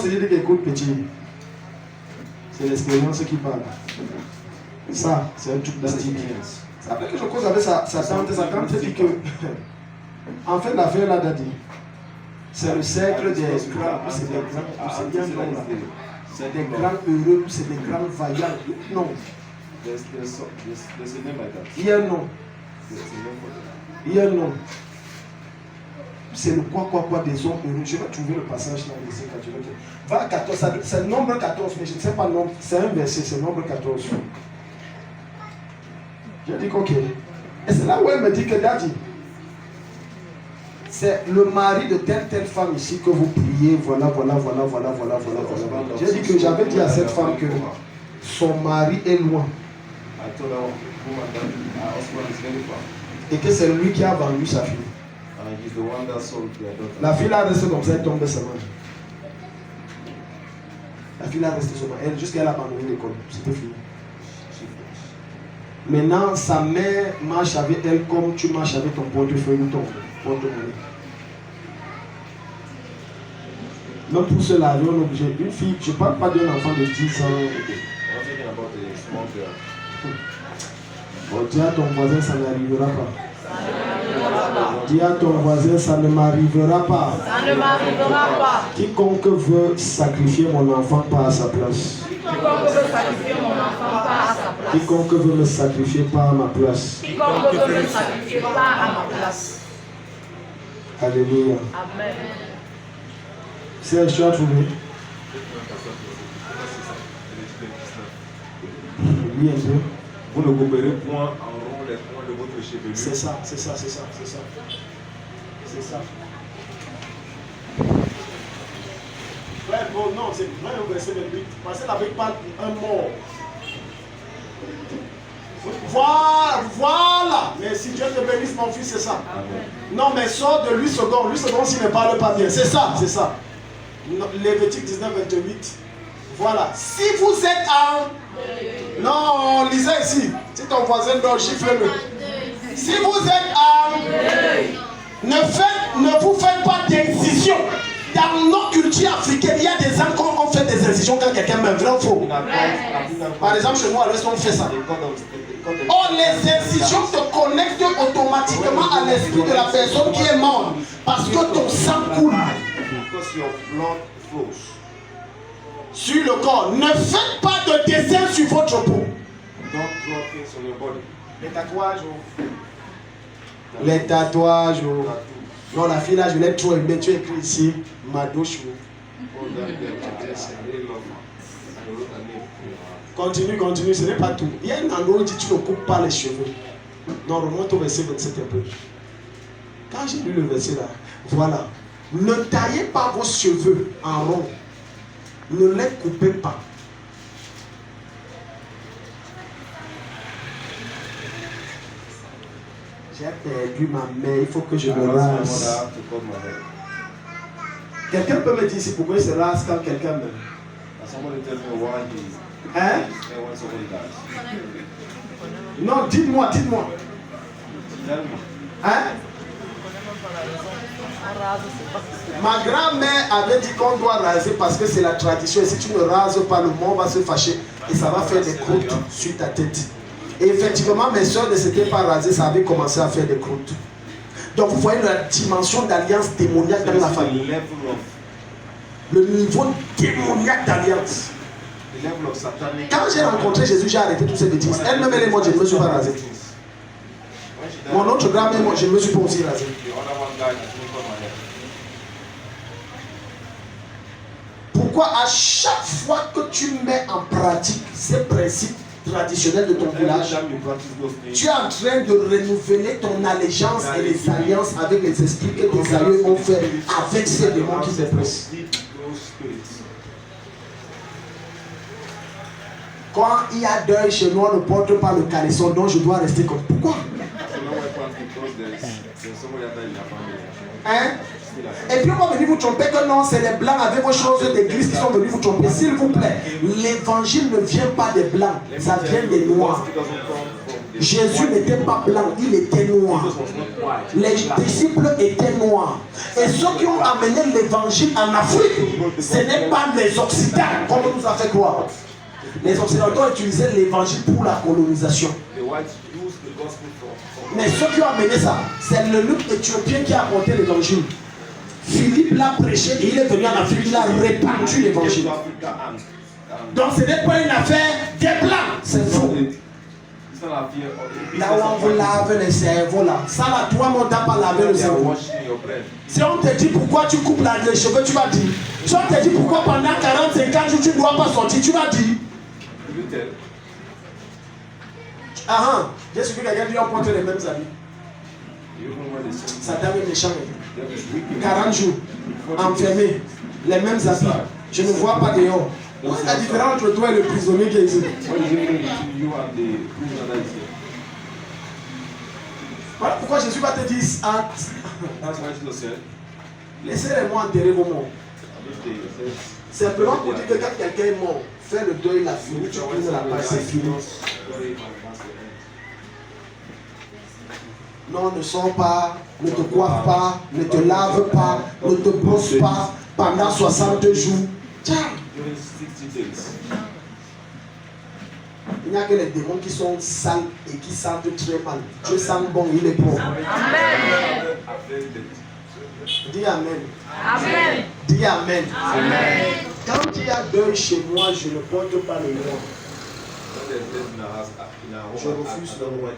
c'est dit que écoute petit. C'est l'expérience qui parle. Ça, c'est un truc plastique. Après que je cause avec sa tante dit que en fait l'affaire là Daddy, c'est le cercle des grands, c'est des grands heureux, c'est des grands vaillants. Non. Il y a un nom. Il y a un nom. C'est le quoi des hommes heureux. Je vais trouver le passage là. Va à 14, c'est le nombre 14, mais je ne sais pas le nombre. C'est un verset, c'est le nombre 14. Je dis ok. Et c'est là où elle me dit que Daddy, c'est le mari de telle femme ici que vous priez, voilà. J'ai dit que j'avais dit à cette femme que son mari est loin. Et que c'est lui qui a vendu sa fille. La fille a resté comme ça, elle tombe de sa main. La fille a resté sur moi. Jusqu'à elle a abandonné l'école. C'était fini. Maintenant, sa mère marche avec elle comme tu marches avec ton portefeuille ou ton porte-monnaie. Même pour se laver, on est obligé. Une fille, je ne parle pas d'un enfant de 10 ans. Bon, dis à ton voisin, ça n'arrivera pas. Dis à ton voisin, ça ne m'arrivera pas. Ça ne m'arrivera pas. Quiconque veut sacrifier mon enfant pas à sa place. Quiconque veut me sacrifier pas à ma place. Quiconque veut me sacrifier pas à ma place. Alléluia. Amen. C'est tu as trouvé. Lis un peu. Vous ne couperez point en rond les points de votre chevelu. C'est ça. Ouais, bon, non, c'est vrai au verset 28. Parce qu'elle n'avait pas un mort. Voilà. Mais si Dieu te bénisse, mon fils, c'est ça. Amen. Non, mais sors de lui second. Lui second s'il ne parle pas bien. C'est ça. Lévitique 19, 28. Voilà. Si vous êtes en... Non, lisez ici. Si ton voisin dort, gifle-le. Si vous êtes en... Ne vous faites pas d'incision. Dans nos cultures africaines, il y a des gens qui ont fait des incisions quand quelqu'un meurt. Vrai ou faux? Par exemple, chez moi, à l'Ouest, on fait ça. Oh, les incisions te connectent automatiquement à l'esprit de la personne qui est morte. Parce que ton sang coule. Sur le corps. Ne faites pas de dessin sur votre peau. Les tatouages. Non, la fille là, je l'ai trop aimé. Tu écris ici, Madouche. Continue, ce n'est pas tout. Il y a une endroit où tu ne coupes pas les cheveux. Non, remonte au verset 27 un peu. Quand j'ai lu le verset là, voilà. Ne taillez pas vos cheveux en rond. Ne les coupez pas. J'ai perdu ma main, il faut que je me rase. Quelqu'un peut me dire si pourquoi il se rase quand quelqu'un meurt? Hein? Non, dites-moi. Hein? Ma grand-mère avait dit qu'on doit raser parce que c'est la tradition. Et si tu ne rases pas, le monde va se fâcher et ça va faire des croûtes sur ta tête. Et effectivement, mes soeurs ne s'étaient pas rasées, ça avait commencé à faire des croûtes. Donc vous voyez la dimension d'alliance démoniaque dans la famille. Le niveau démoniaque d'alliance. Quand j'ai rencontré Jésus, j'ai arrêté toutes ces bêtises. Elle me met les mots, je ne me suis pas rasé. Mon autre grand-mère, moi, je ne me suis pas aussi rasé. Pourquoi à chaque fois que tu mets en pratique ces principes traditionnels de ton village, tu es en train de renouveler ton allégeance et les alliances avec les esprits que tes aïeux ont fait avec ces démons qui se pressent. Quand il y a deuil chez nous, on ne porte pas le caleçon, donc je dois rester comme. Pourquoi? Hein? Et puis on va venir vous tromper que non, c'est les blancs avec vos choses d'église qui sont venus vous tromper. S'il vous plaît, l'évangile ne vient pas des blancs, ça vient des noirs. Jésus n'était pas blanc, il était noir. Les disciples étaient noirs. Et ceux qui ont amené l'évangile en Afrique, ce n'est pas les Occidentaux, comme on nous a fait croire. Les Occidentaux utilisaient l'évangile pour la colonisation. Mais ceux qui ont amené ça, c'est le loup éthiopien qui a apporté l'évangile. Philippe l'a prêché et il est venu en Afrique, il a répandu l'évangile. Donc ce n'est pas une affaire des blancs, c'est faux. Là où on vous lave les cerveaux là, ça là, toi on t'a pas lavé le cerveau. Si on te dit pourquoi tu coupes les cheveux, tu vas dire. Si on te dit pourquoi pendant 45 ans tu ne dois pas sortir, tu vas dire. Ah, j'ai su que quelqu'un dit on porte les mêmes habits. Satan est méchant. 40 jours, enfermé, les mêmes habits. Je ne vois pas dehors. Quelle est la différence entre toi et le prisonnier qui est ici? Voilà pourquoi Jésus va te dire laissez-les-moi enterrer vos morts. Simplement pour dire que quand quelqu'un est mort, fais le deuil, la fini, tu tournes la page, c'est fini. Non, ne sors pas, ne te coiffe pas, ne te lave pas, ne te brosse pas pendant 60 jours. Tiens. Il n'y a que les démons qui sont sales et qui sentent très mal. Dieu sent bon, il est bon. Amen. Dis Amen. Amen. Dis Amen. Amen. Quand il y a deuil chez moi, je ne porte pas le noir. Je refuse le noir.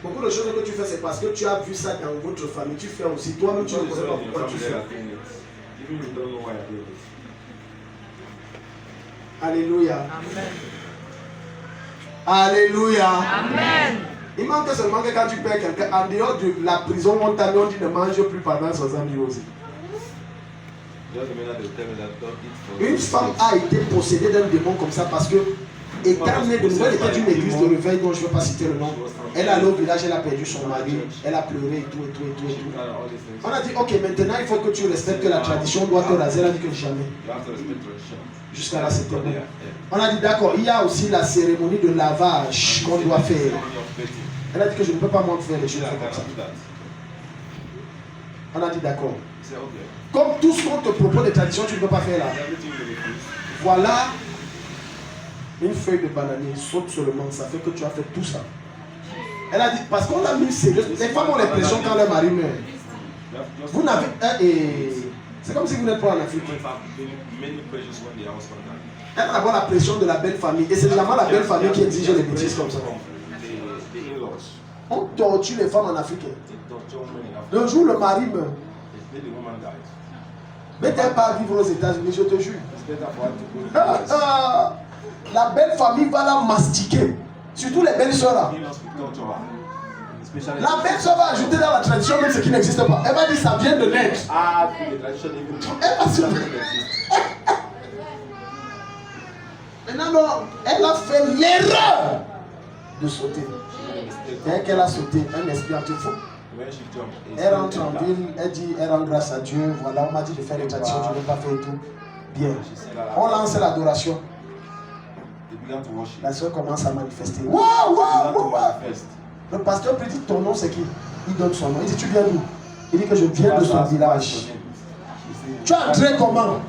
Beaucoup de choses que tu fais, c'est parce que tu as vu ça dans votre famille. Tu fais aussi. Toi-même, tu ne connais pas pourquoi tu fais. Alléluia. Amen. Alléluia. Amen. Il manque seulement que quand tu perds quelqu'un, en dehors de la prison, on t'a dit ne mange plus pendant 60 jours aussi. Une femme a été possédée d'un démon comme ça parce que, étant née de nouvelle, était d'une église de réveil dont je ne vais pas citer le nom. Elle est allée au village, elle a perdu son mari, elle a pleuré et tout. On a dit, ok, maintenant il faut que tu respectes que la tradition doit te raser. Elle a dit que jamais. Jusqu'à là, c'était bon. On a dit, d'accord, il y a aussi la cérémonie de lavage qu'on doit faire. Elle a dit que je ne peux pas moi faire les choses comme ça. On a dit, d'accord. Comme tout ce qu'on te propose des traditions, tu ne peux pas faire là. Voilà une feuille de bananier, saute seulement, ça fait que tu as fait tout ça. Elle a dit, parce qu'on a mis sérieux. Les femmes ont l'impression quand leur mari meurt. Vous n'avez. C'est comme si vous n'êtes pas en Afrique. Elle a d'abord la pression de la belle famille. Et c'est généralement la belle famille qui exige les bêtises comme ça. On torture les femmes en Afrique. Le jour où le mari meurt, mettez pas à vivre aux États-Unis, je te jure. La belle famille va la mastiquer. Surtout les belles soeurs là. La belle soeur va ajouter dans la tradition même ce qui n'existe pas. Elle va dire ça vient de l'Inde. Elle va se Maintenant, elle a fait l'erreur de sauter. Dès qu'elle a sauté, un esprit a tout faux. Elle rentre en ville, elle dit, elle rend grâce à Dieu. Voilà, on m'a dit de faire les traditions, je n'ai pas fait tout. Bien. On lance l'adoration. La soeur commence à manifester. Waouh, waouh, waouh. Le pasteur lui dit, ton nom c'est qui? Il donne son nom. Il dit, tu viens d'où? Il dit que je viens de son village. Tu as entré comment?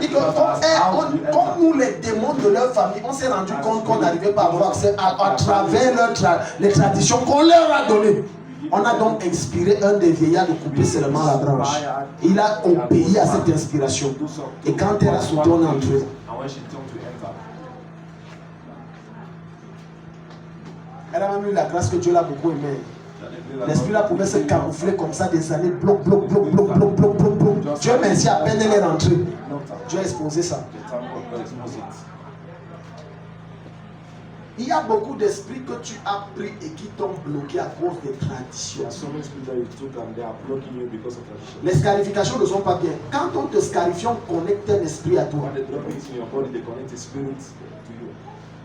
Il dit, comme nous les démons de leur famille, on s'est rendu compte qu'on n'arrivait pas à voir à travers les traditions qu'on leur a données. On a donc inspiré un des vieillards de couper seulement la branche. Il a obéi à cette inspiration. Et quand elle a sauté, on est entré. Elle a même eu la grâce que Dieu l'a beaucoup aimé. L'esprit là pouvait se camoufler comme ça des années, bloc. Dieu merci, à peine elle est rentrée. Dieu a exposé ça. Il y a beaucoup d'esprits que tu as pris et qui t'ont bloqué à cause des traditions. Les scarifications ne sont pas bien. Quand on te scarifie, on connecte un esprit à toi.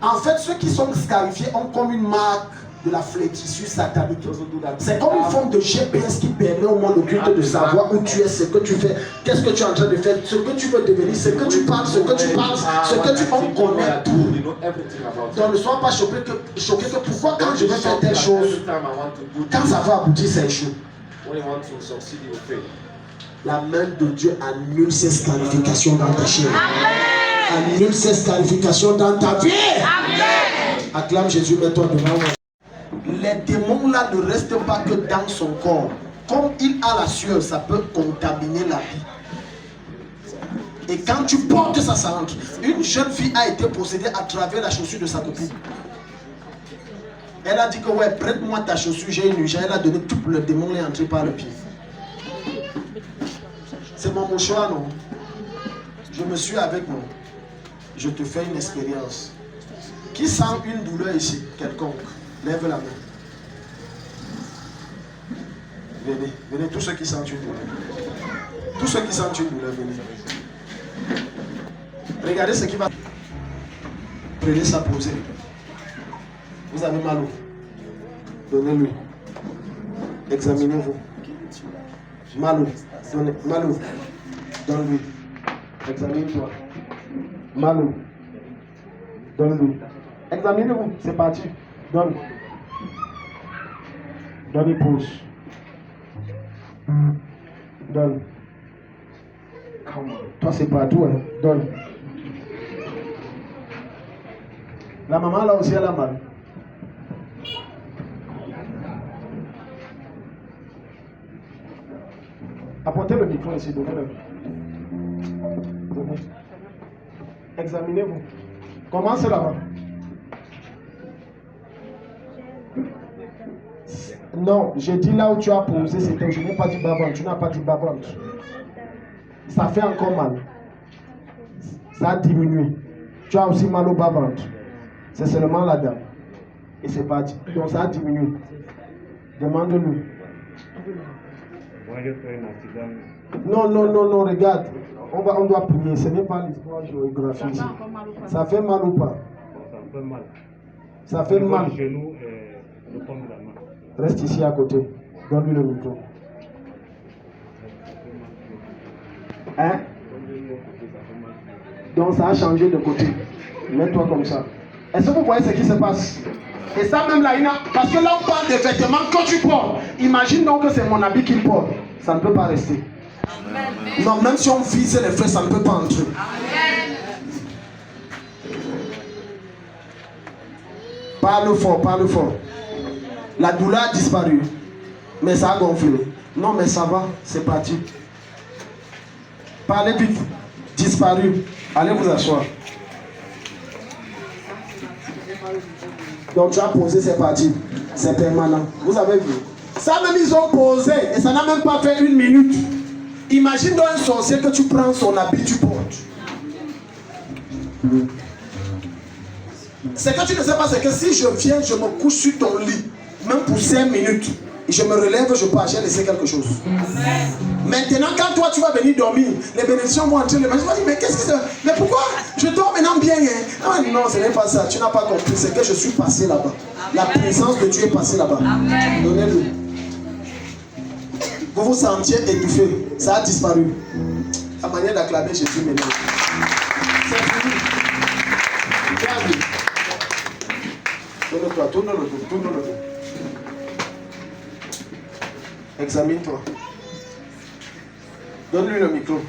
En fait, ceux qui sont scarifiés ont comme une marque de la flétrissure satanique. C'est comme une forme de GPS qui permet au monde occulte de savoir où tu es, ce que tu fais, qu'est-ce que tu es en train de faire, ce que tu veux devenir, ce que tu parles, ce que tu penses, ce que tu connais tout. Donc ne sois pas choqué que pourquoi quand je vais faire telle chose, quand ça va aboutir, c'est chaud. La main de Dieu annule ces scarifications dans ta chair. Annule ces scarifications dans ta vie. Acclame Jésus, mets-toi devant moi. Les démons là ne restent pas que dans son corps. Comme il a la sueur, ça peut contaminer la vie. Et quand tu portes ça, ça entre. Une jeune fille a été possédée à travers la chaussure de sa copine. Elle a dit que ouais, prête-moi ta chaussure, j'ai une urgence. Elle a donné tout le démon, est entré par le pied. C'est mon choix, non? Je me suis avec moi. Je te fais une expérience. Qui sent une douleur ici? Quelconque. Lève la main. Venez, tous ceux qui sentent une douleur. Tous ceux qui sentent une douleur, venez. Regardez ce qui va. Prenez ça, posez. Vous avez mal où? Donnez-lui. Examinez-vous. Mal où? Donnez. Mal où? Donne-lui. Examine-toi. Mal où? Donne-lui. Examinez-vous. C'est parti. Donne. Donne, pose. Donne. Toi, c'est partout, hein. Donne. La maman, là aussi, elle a mal. Apportez le micro ici, donnez-le. Examinez-vous. Commencez là-bas. Non, j'ai dit là où tu as posé, c'était. Je n'ai pas dit bas-ventre. Tu n'as pas dit bas-ventre. Ça fait encore mal. Ça a diminué. Tu as aussi mal au bas-ventre. C'est seulement la dame. Et c'est parti. Donc ça a diminué. Demande-lui. Non, regarde. On doit prier. Ce n'est pas l'histoire géographique ici. Ça fait mal ou pas? Ça fait mal. Ça fait mal. Le genou et le fond de la main. Reste ici à côté. Donne-lui le micro. Hein? Donc ça a changé de côté. Mets-toi comme ça. Est-ce que vous voyez ce qui se passe? Et ça même là, parce que là on parle des vêtements que tu portes. Imagine donc que c'est mon habit qu'il porte. Ça ne peut pas rester. Amen. Non, même si on vise les frères, ça ne peut pas entrer. Amen. Parle fort, parle fort. La douleur a disparu, mais ça a gonflé. Non, mais ça va, c'est parti. Parlez vite. Disparu. Allez vous asseoir. Donc tu as posé, c'est parti. C'est permanent. Vous avez vu? Ça même ils ont posé et ça n'a même pas fait 1 minute. Imagine donc un sorcier que tu prends son habit, tu portes. Ce que tu ne sais pas, c'est que si je viens, je me couche sur ton lit. même pour 5 minutes. Je me relève, je pars, j'ai laissé quelque chose. Amen. Maintenant, quand toi tu vas venir dormir, les bénédictions vont entrer. Je vais dire, mais qu'est-ce que c'est? Mais pourquoi? Je dors maintenant bien. Hein? Non, ce n'est pas ça. Tu n'as pas compris. C'est que je suis passé là-bas. La présence de Dieu est passée là-bas. Donnez-le. Vous vous sentiez étouffé. Ça a disparu. La manière d'acclamer Jésus maintenant. C'est fini. Regarde. Tourne-toi, tourne le dos, tourne le dos. Examine-toi. Donne-lui le micro.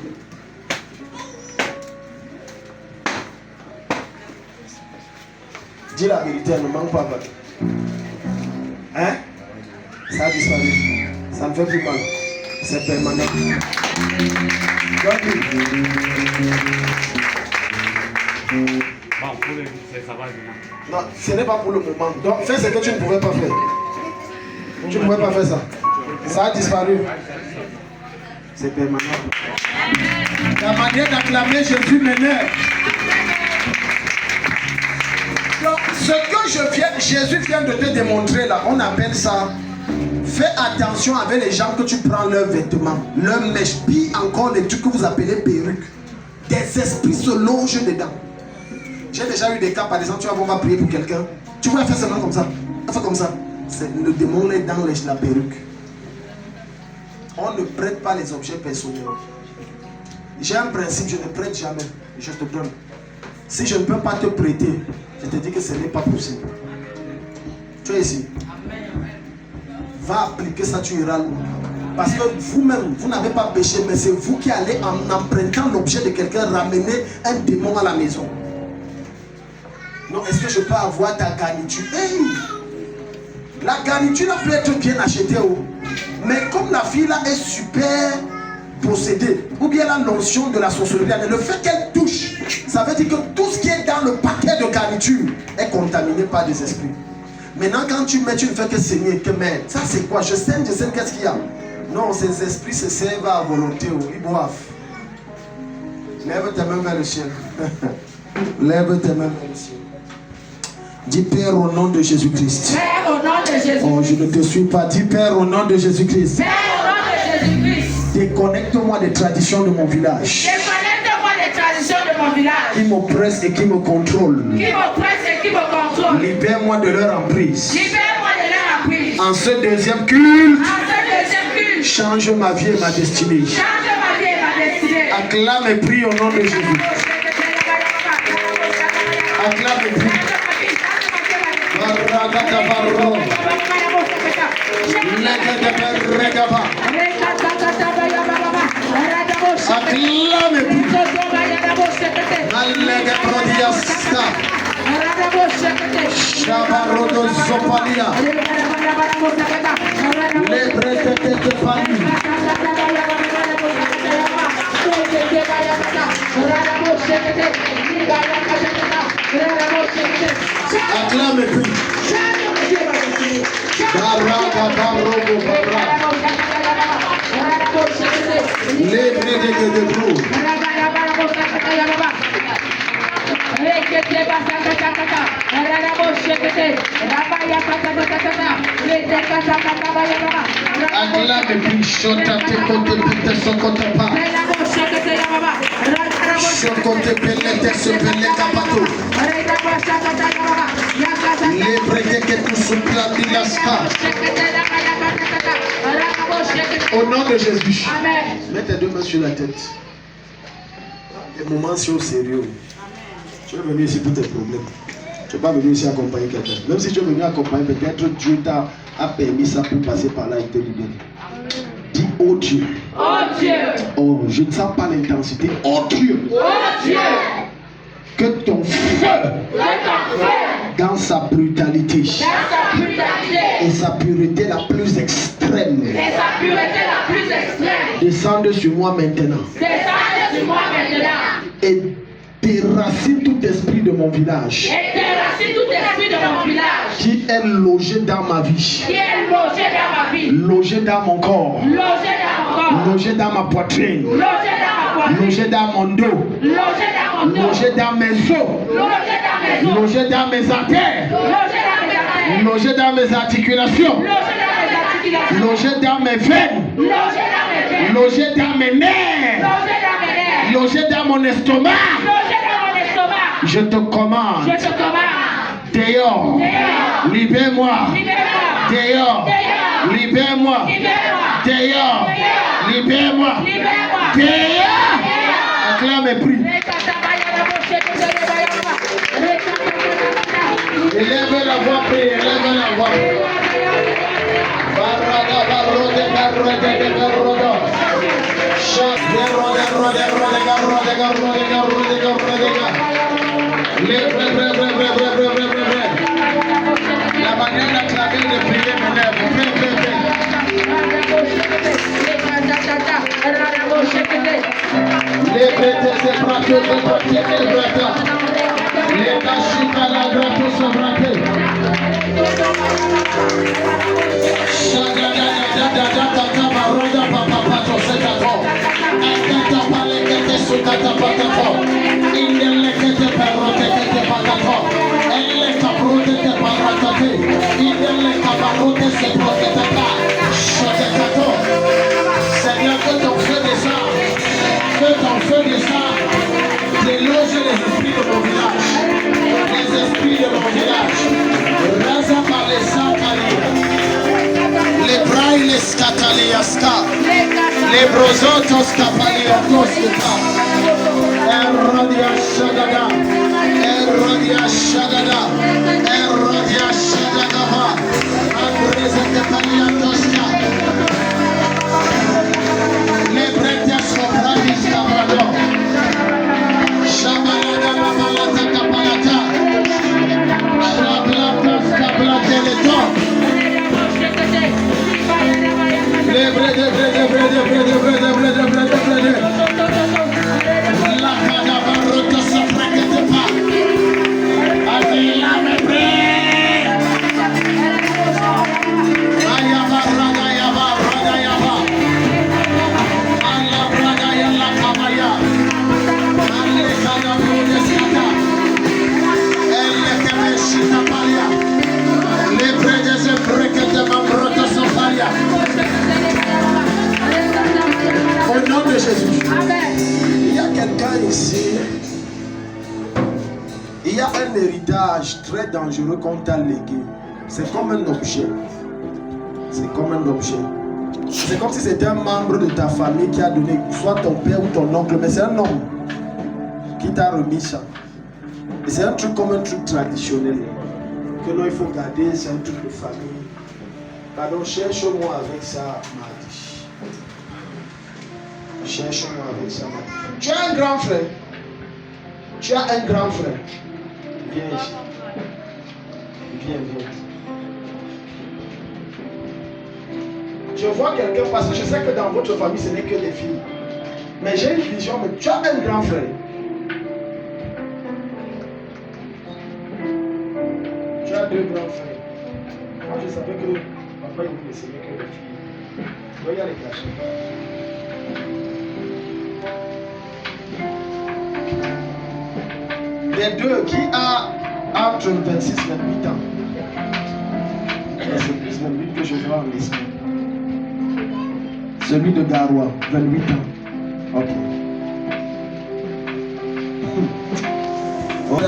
Dis la vérité, elle ne manque pas. Hein? Ça a disparu. Ça ne fait plus mal. C'est permanent. Donne-lui. Bon, pour le ça va venir. Non, ce n'est pas pour le moment. Donc, fais ce que tu ne pouvais pas faire. Tu ne pouvais pas faire ça. Ça a disparu. C'est permanent. La manière d'acclamer Jésus m'énerve. Donc, ce que Jésus vient de te démontrer là, on appelle ça. Fais attention avec les gens que tu prends leurs vêtements, leurs mèches, puis encore les trucs que vous appelez perruques. Des esprits se logent dedans. J'ai déjà eu des cas, par exemple, tu vas voir, on va prier pour quelqu'un. Tu vois, faire seulement comme ça. Fais comme ça. Le démon est dans la perruque. On ne prête pas les objets personnels. J'ai un principe, je ne prête jamais. Je te donne. Si je ne peux pas te prêter, je te dis que ce n'est pas possible. Tu es ici. Va appliquer ça, tu iras loin. Parce que vous-même, vous n'avez pas péché, mais c'est vous qui allez, en empruntant l'objet de quelqu'un, ramener un démon à la maison. Non, est-ce que je peux avoir ta garniture? Hey! La garniture là peut être bien achetée, mais comme la fille là est super possédée, ou bien la notion de la sorcellerie, le fait qu'elle touche, ça veut dire que tout ce qui est dans le paquet de garniture est contaminé par des esprits. Maintenant, quand tu mets, tu ne fais que saigner, que mais ça c'est quoi? Je saigne, qu'est-ce qu'il y a? Non, ces esprits se servent à volonté, ils boivent. Lève tes mains vers le ciel. Lève tes mains vers le ciel. Dis Père au nom de Jésus-Christ. Père au nom de Jésus-Christ. Oh, je ne te suis pas. Dis Père au nom de Jésus-Christ. Père au nom de Jésus-Christ. Déconnecte-moi des traditions de mon village. Déconnecte-moi des traditions de mon village. Qui m'oppressent et qui me contrôlent. Qui m'oppressent et qui me contrôlent. Libère-moi de leur emprise. Libère-moi de leur emprise. En ce deuxième culte. En ce deuxième culte. Change ma vie et ma destinée. Change ma vie et ma destinée. Acclame et prie au nom de Jésus. Acclame et prie. Acclame et prie. Au nom de Jésus. Mets tes deux mains sur la tête. Les moments sont sérieux. Tu es venu ici pour tes problèmes. Tu n'es pas venu ici accompagner quelqu'un. Même si tu es venu accompagner, peut-être Dieu t'a permis ça pour passer par là et te libérer. Dis oh Dieu. Oh Dieu. Oh, je ne sens pas l'intensité. Oh Dieu. Oh Dieu. Que ton feu, dans sa brutalité, et sa pureté la plus extrême, descende sur moi maintenant. Et déracine tout esprit de mon village. Qui est logé dans ma vie. Logé dans mon corps. Logé dans ma poitrine. Logé dans mon dos. Logé dans mes os. Logé dans mes artères. Loger dans mes articulations. Loger dans mes veines. Loger dans mes nerfs. Loger dans mon estomac. Je te commande. Dehors. Libère-moi. Dehors. Libère-moi. Dehors. Libère-moi. Dehors. Acclame et prie. Élève la voix, prie. Élève la voix. La manière d'acclamer, de prier mes lèvres. Les prêtres se braquent, les cachis à la grappe se braquent. Seigneur, que ton feu descende, que ton feu descende, déloge les esprits de mon village, les esprits de mon village, rasa par les sacalia, les bras et les scataliaska, les brosotos capaliatos de ta, Erodia Shagada, Erodia Shagada, Erodia Shagada, Andreza Capaliatoska. Les prêtres sont bravis cabrado. Shabalada babalata kapalata. Shablatos kaplate le top. Les brede. La kada barrota sa frekete pa. Adela me bre. Ayaba raga yaba. Au nom de Jésus. Il y a quelqu'un ici. Il y a un héritage très dangereux qu'on t'a légué. C'est comme un objet. C'est comme un objet. C'est comme si c'était un membre de ta famille qui a donné, soit ton père ou ton oncle, mais c'est un homme qui t'a remis ça. Et c'est un truc comme un truc traditionnel. Que non, il faut garder, c'est un truc de famille. Pardon, cherche-moi avec ça, Madi. Cherche-moi avec ça, Madi. Tu as un grand frère. Tu as un grand frère. Viens ici. Viens. Je vois quelqu'un, parce que je sais que dans votre famille, ce n'est que des filles. Mais j'ai une vision, mais tu as un grand frère. Tu as deux grands frères. Moi, je savais que papa, il ne laissait que des filles. Tu dois y aller cacher. Les deux qui a entre 26 et 28 ans. C'est plus 28 que je vois en l'esprit. Celui de Garoua, 28 ans. Ok.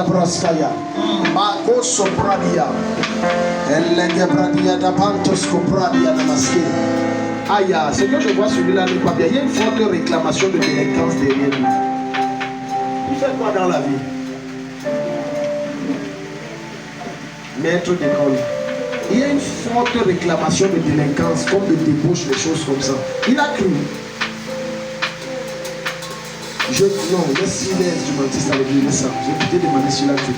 Braskaya, Mako Sopradia, Elenge Bradia da Pantos Copradia Namaske. Aïe, ce que je vois celui-là n'est pas bien. Il y a une forte réclamation de délinquance derrière lui. Il fait quoi dans la vie? Maître d'école. Il y a une forte réclamation de délinquance, comme de débauche, des choses comme ça. Il a cru. Non, laisse s'il est instrumentiste avec lui, laisse ça. J'ai plutôt demandé celui-là tout.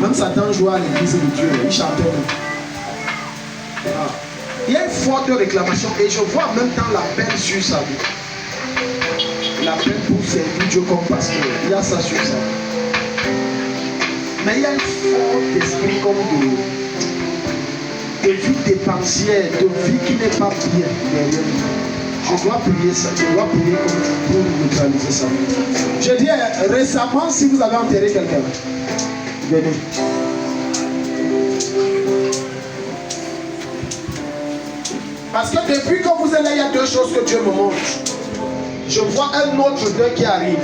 Même Satan jouait à l'église de Dieu, il chantait même. Ah. Il y a une forte réclamation et je vois en même temps la peine sur sa vie. La peine pour servir Dieu comme pasteur. Il y a ça sur ça. Mais il y a une forte esprit comme de vie dépensière, de vie qui n'est pas bien derrière nous. Je dois prier ça, je dois prier comme pour neutraliser ça. Je dis récemment, si vous avez enterré quelqu'un, venez. Parce que depuis que vous êtes là, il y a deux choses que Dieu me montre. Je vois un autre deuil qui arrive.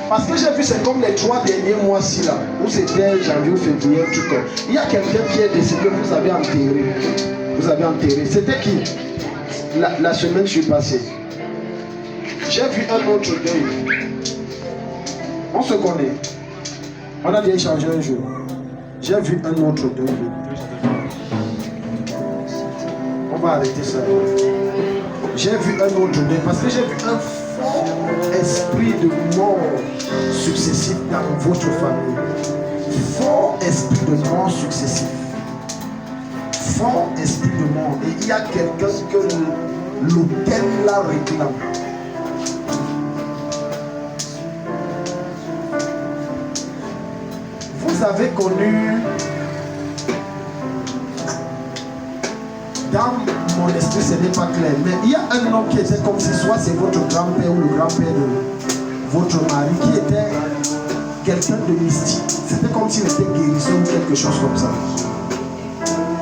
Parce que j'ai vu, c'est comme les 3 derniers mois-ci là, où c'était janvier ou février, un truc. Il y a quelqu'un qui est décédé, vous avez enterré. Vous avez enterré. C'était qui? La semaine je suis passée. J'ai vu un autre deuil. On se connaît. On a déjà échangé un jour. J'ai vu un autre deuil. On va arrêter ça. J'ai vu un autre deuil parce que j'ai vu un fort esprit de mort successif dans votre famille. Fort esprit de mort successif. Fort esprit de mort. Et il y a quelqu'un que l'autel la réclame. Vous avez connu, dans mon esprit ce n'est pas clair, mais il y a un homme qui était comme si soit c'est votre grand-père ou le grand-père de votre mari qui était quelqu'un de mystique. C'était comme s'il était guérisseur ou quelque chose comme ça.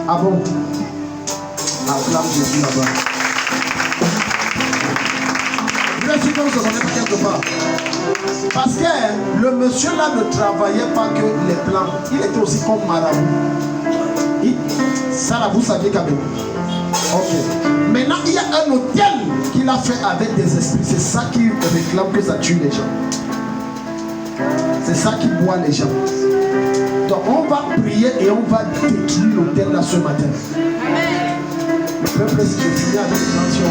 Ah bon? Acclame Jésus là-bas. Vous êtes sûr qu'on ne se connaît pas quelque part? Parce que le monsieur là ne travaillait pas que les plans. Il était aussi comme marabout. Ça là vous saviez quand même. Ok. Maintenant il y a un hôtel qu'il a fait avec des esprits. C'est ça qui réclame que ça tue les gens. C'est ça qui boit les gens. Donc on va prier et on va détruire l'hôtel là ce matin. Le peuple, si je finis avec l'attention,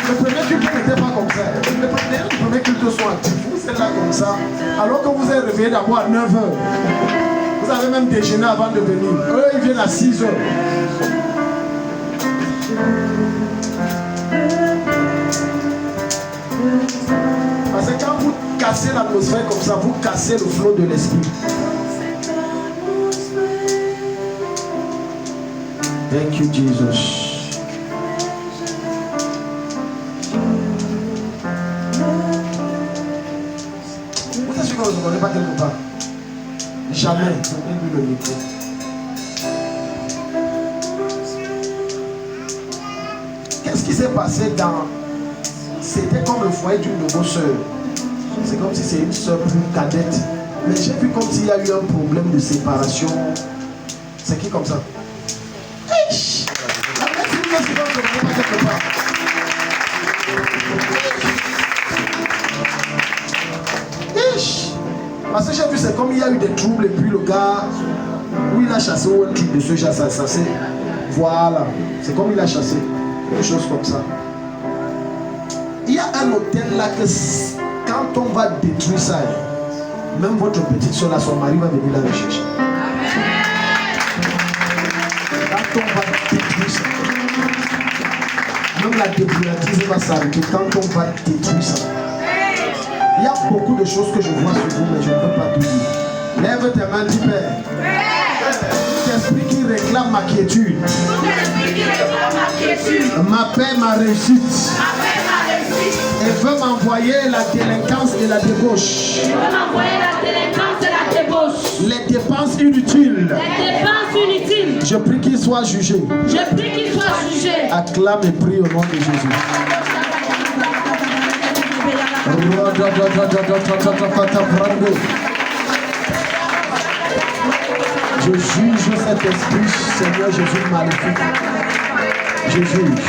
le premier culte n'était pas comme ça. Le premier culte soit actif. Vous êtes là comme ça. Alors que vous êtes réveillé d'abord à 9h. Vous avez même déjeuné avant de venir. Eux, ils viennent à 6h. Parce que quand vous cassez l'atmosphère comme ça, vous cassez le flot de l'esprit. Thank you, Jesus. Vous êtes sûr que vous ne connaissez pas quelque part? Jamais. Donnez-lui le micro. Qu'est-ce qui s'est passé dans... C'était comme le foyer d'une de vos soeurs. C'est comme si c'est une soeur plus cadette. Mais j'ai vu comme s'il y a eu un problème de séparation. C'est qui comme ça? Parce que j'ai vu, c'est comme il y a eu des troubles et puis le gars, où il a chassé ou un truc de ce genre, ça c'est. Voilà, c'est comme il a chassé, quelque chose comme ça. Il y a un hôtel là que quand on va détruire ça, même votre petite soeur là, son mari va venir la rechercher. Quand on va détruire ça, même la débrillatrice va s'arrêter quand on va détruire ça. Il y a beaucoup de choses que je vois sur vous, mais je ne peux pas tout dire. Lève tes mains, dis Père. Tout esprit qui réclame ma quiétude, ma paix, ma réussite, et veut m'envoyer la délinquance et la débauche, les dépenses inutiles. Je prie qu'il soit jugé. Acclame et prie au nom de Jésus. Je juge cet esprit, Seigneur Jésus maléfique. Je juge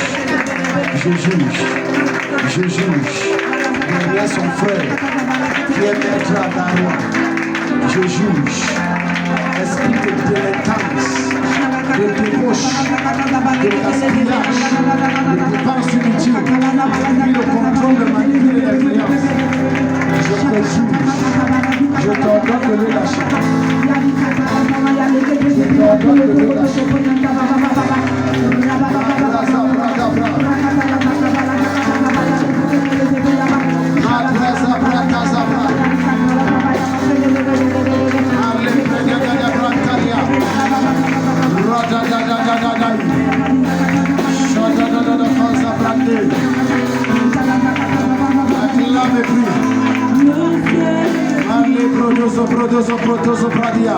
derrière son frère qui est maître à Daroua. Je juge esprit de délinquance, de débauche, de gaspillage, de dépenses inutiles, puis le contrôle de manipuler l'influence. Je te juge, je t'ordonne de le lâcher. Je t'ordonne de le lâcher. Prodoso pradia.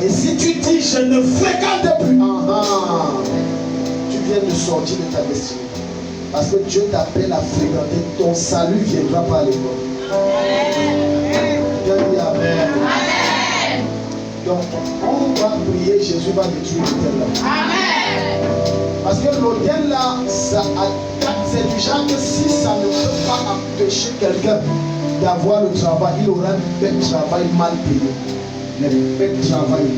Et si tu dis je ne fréquente plus, tu viens de sortir de ta destinée. Parce que Dieu t'appelle à fréquenter, ton salut viendra par l'école. Amen. Donc on va prier, Jésus va détruire l'autel là. Amen. Parce que l'autel là, c'est du genre que si ça ne peut pas empêcher quelqu'un d'avoir le travail, il aura un bel travail mal payé. Le bel travail.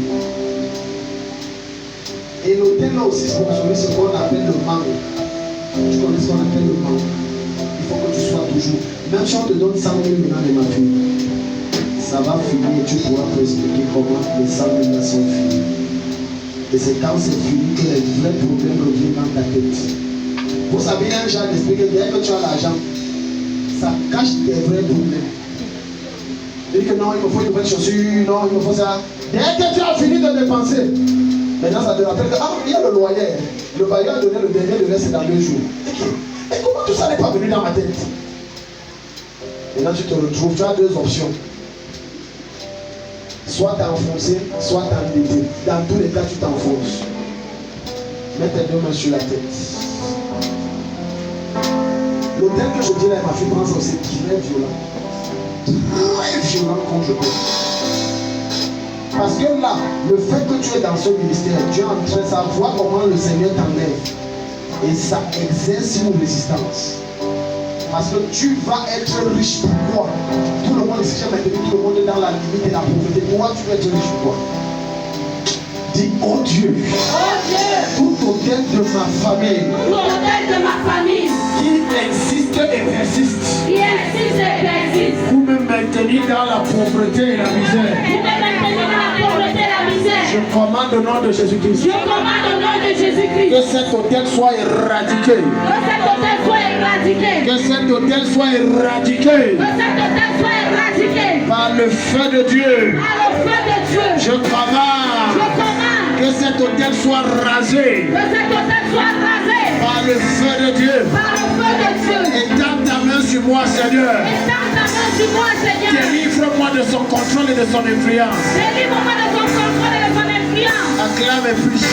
Et l'autel là aussi sponsorise ce qu'on appelle le manque. Tu connais ce qu'on appelle le manque. Il faut que tu sois toujours. Même si on te donne 100 000 maintenant les matures, ça va finir et tu pourras te expliquer comment les 100 000 là sont finis. Et c'est quand c'est fini que les vrais problèmes reviennent dans ta tête. Vous savez, un genre d'expliquer, dès que tu as l'argent, ça cache tes vrais problèmes. Il dit que non, il me faut une nouvelle chaussure, non, il me faut ça. Dès que tu as fini de dépenser, maintenant ça te rappelle que, il y a le loyer. Le bailleur a donné le dernier, le reste c'est dans 2 jours. Et comment tout ça n'est pas venu dans ma tête? Maintenant tu te retrouves, tu as 2 options. Soit t'enfoncer, soit t'endetter. Dans tous les cas, tu t'enfonces. Mets tes 2 mains sur la tête. L'autel que je dis là, ma fille pense aussi très violent. Très violent contre toi. Parce que là, le fait que tu es dans ce ministère, tu es en train de savoir comment le Seigneur t'enlève. Et ça exerce une résistance. Parce que tu vas être riche. Pourquoi? Tout le monde ici, j'ai maintenu tout le monde est dans la limite et la pauvreté. Pourquoi tu vas être riche? Pourquoi? Dis, oh Dieu, tout autel de ma famille, qui existe et persiste, vous me maintenez dans la pauvreté et la misère. Je commande au nom de Jésus-Christ. Que cet autel soit éradiqué. Que cet autel soit éradiqué. Par le feu de Dieu. Je commande. Que cet autel soit rasé. Par le feu de Dieu. Étends ta main sur moi, Seigneur. Délivre-moi de son contrôle et de son influence. Acclame et prie.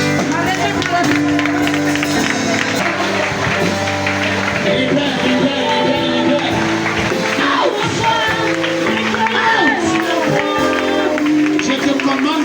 Je te commande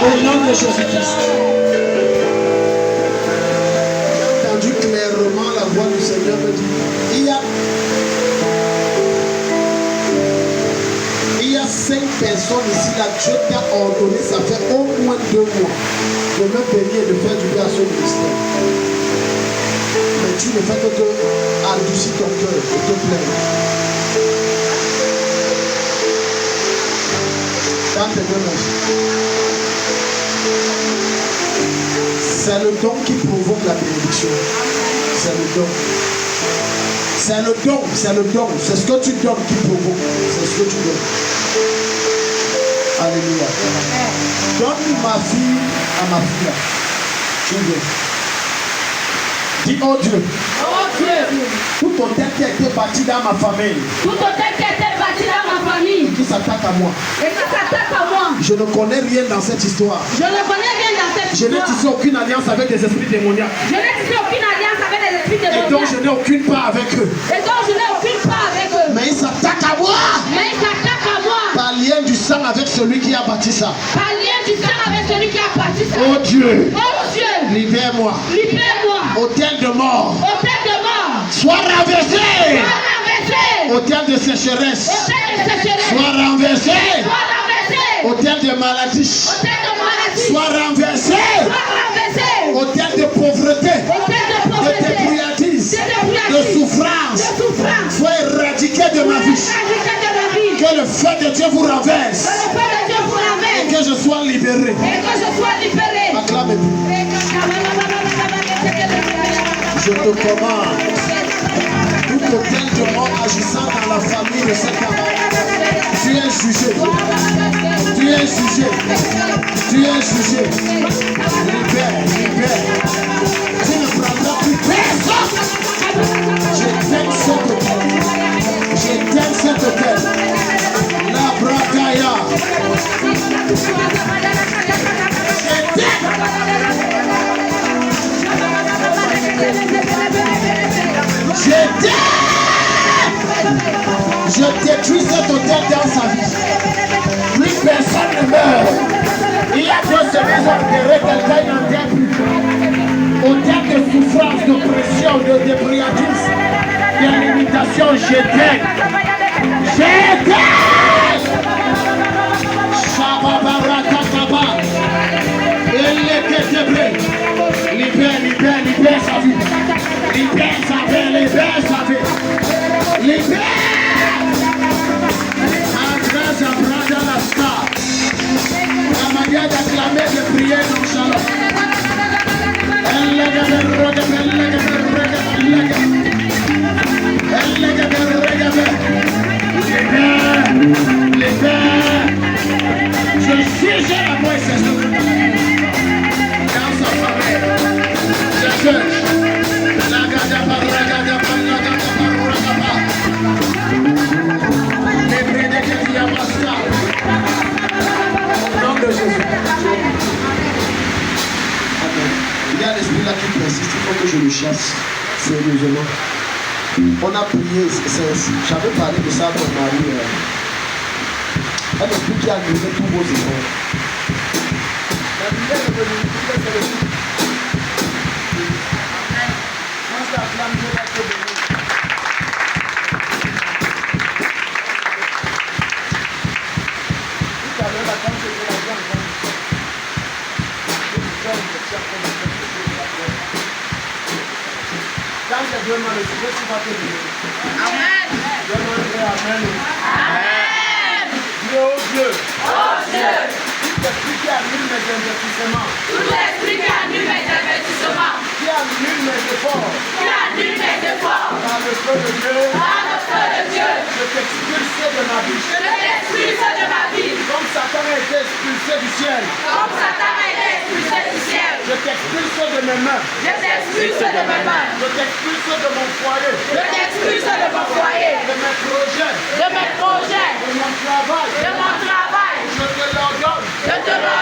Au nom de Jésus-Christ. J'ai entendu clairement la voix du Seigneur me dire, il y a 5 personnes ici, là, Dieu t'a ordonné, ça fait au moins 2 mois, de me bénir et de faire du bien à ce ministère. Mais tu ne fais que adoucir ton cœur et te plaindre. Dans tes deux mains. C'est le don qui provoque la bénédiction. C'est le don. C'est le don, c'est le don. C'est ce que tu donnes qui provoque. C'est ce que tu donnes. Alléluia. Donne ma fille à ma fille. Tu veux. Dis, oh Dieu. Oh Dieu. Tout hôtel qui a été bâti dans ma famille. Tout hôtel qui a été bâti dans ma famille. Qui s'attaque à moi. Et qui s'attaque à moi. Je ne connais rien dans cette histoire. Je ne connais rien dans cette Je histoire. n'ai tissé aucune alliance avec des esprits démoniaques. Je n'ai tissé aucune alliance avec des esprits Et démoniaques. donc je n'ai aucune part avec eux. Et donc je n'ai aucune part avec eux. Mais ils s'attaquent à moi. Mais ils s'attaquent à moi. Par lien du sang avec celui qui a bâti ça. Par lien du sang avec celui qui a bâti ça. Oh Dieu. Oh Dieu. Libère-moi. Libère-moi. Hôtel de mort. Hôtel de mort. Sois renversé. Sois renversé. Hôtel de sécheresse. Hôtel de sécheresse. Sois renversé. Sois renversé. Hôtel de maladie. Hôtel de maladie. Sois renversé. Sois renversé. Hôtel de pauvreté. Hôtel de De pauvreté. débrouillardise. De De souffrance. souffrance. Sois éradiqué de ma vie. Éradiqué de ma vie. Que le feu de Dieu vous renverse. Que le feu de Dieu vous Et renverse. que je sois libéré. Et que je sois libéré. Acclamez-vous. Je te commande. Tout hôtel de mort agissant dans la famille de cet homme. Tu es jugé. Tu es jugé. Tu es jugé. Libère, libère. Tu ne prendras plus personne. J'éteins cet hôtel. J'éteins cet hôtel. La bracaya. Je détruis cet hôtel dans sa vie. Plus personne ne meurt. Il y a 2 semaines enterré quelqu'un dans terre plus. Hôtel de souffrance, de pression, de débrouillardise, de limitation, j'éteins. J'éteins. Shababarakataba. Libère, libère, libère sa vie. Libère sa vie, libère sa vie. Libère. Andrés Abrada la star. La manière d'acclamer, de prier nonchalant. Je suis la voix dans sa famille. Je cherche. Au nom de Jésus. Il y a l'esprit là qui persiste, il faut que je le chasse sérieusement. On a prié, j'avais parlé de ça à ton mari. Un esprit qui a annulé tous vos efforts. La lumière est venue, c'est le but. Quand la flamme Dieu va te bénir. Tout à l'heure, la femme se fait la jambe. Quand tu es vraiment le Seigneur, tu vas te bénir. Amen. Amen. Amen. Dieu, oh Dieu. Oh Dieu. Tout esprit qui annule mes investissements. Tout l'esprit qui annule mes investissements. Qui annule mes efforts. Qui annule mes efforts. Par le feu de Dieu. Par le feu de Dieu. Je t'expulse de ma vie. Je t'expulse de ma vie. Comme Satan a été expulsé du ciel. Comme Satan a été expulsé du ciel. Je t'expulse de mes mains. Je t'expulse de mes mains. Je t'expulse de mon foyer. Je t'expulse de mon foyer. De mes projets. De mes projets. De mon travail. De mon travail. Je te l'ordonne. Je te l'ordonne.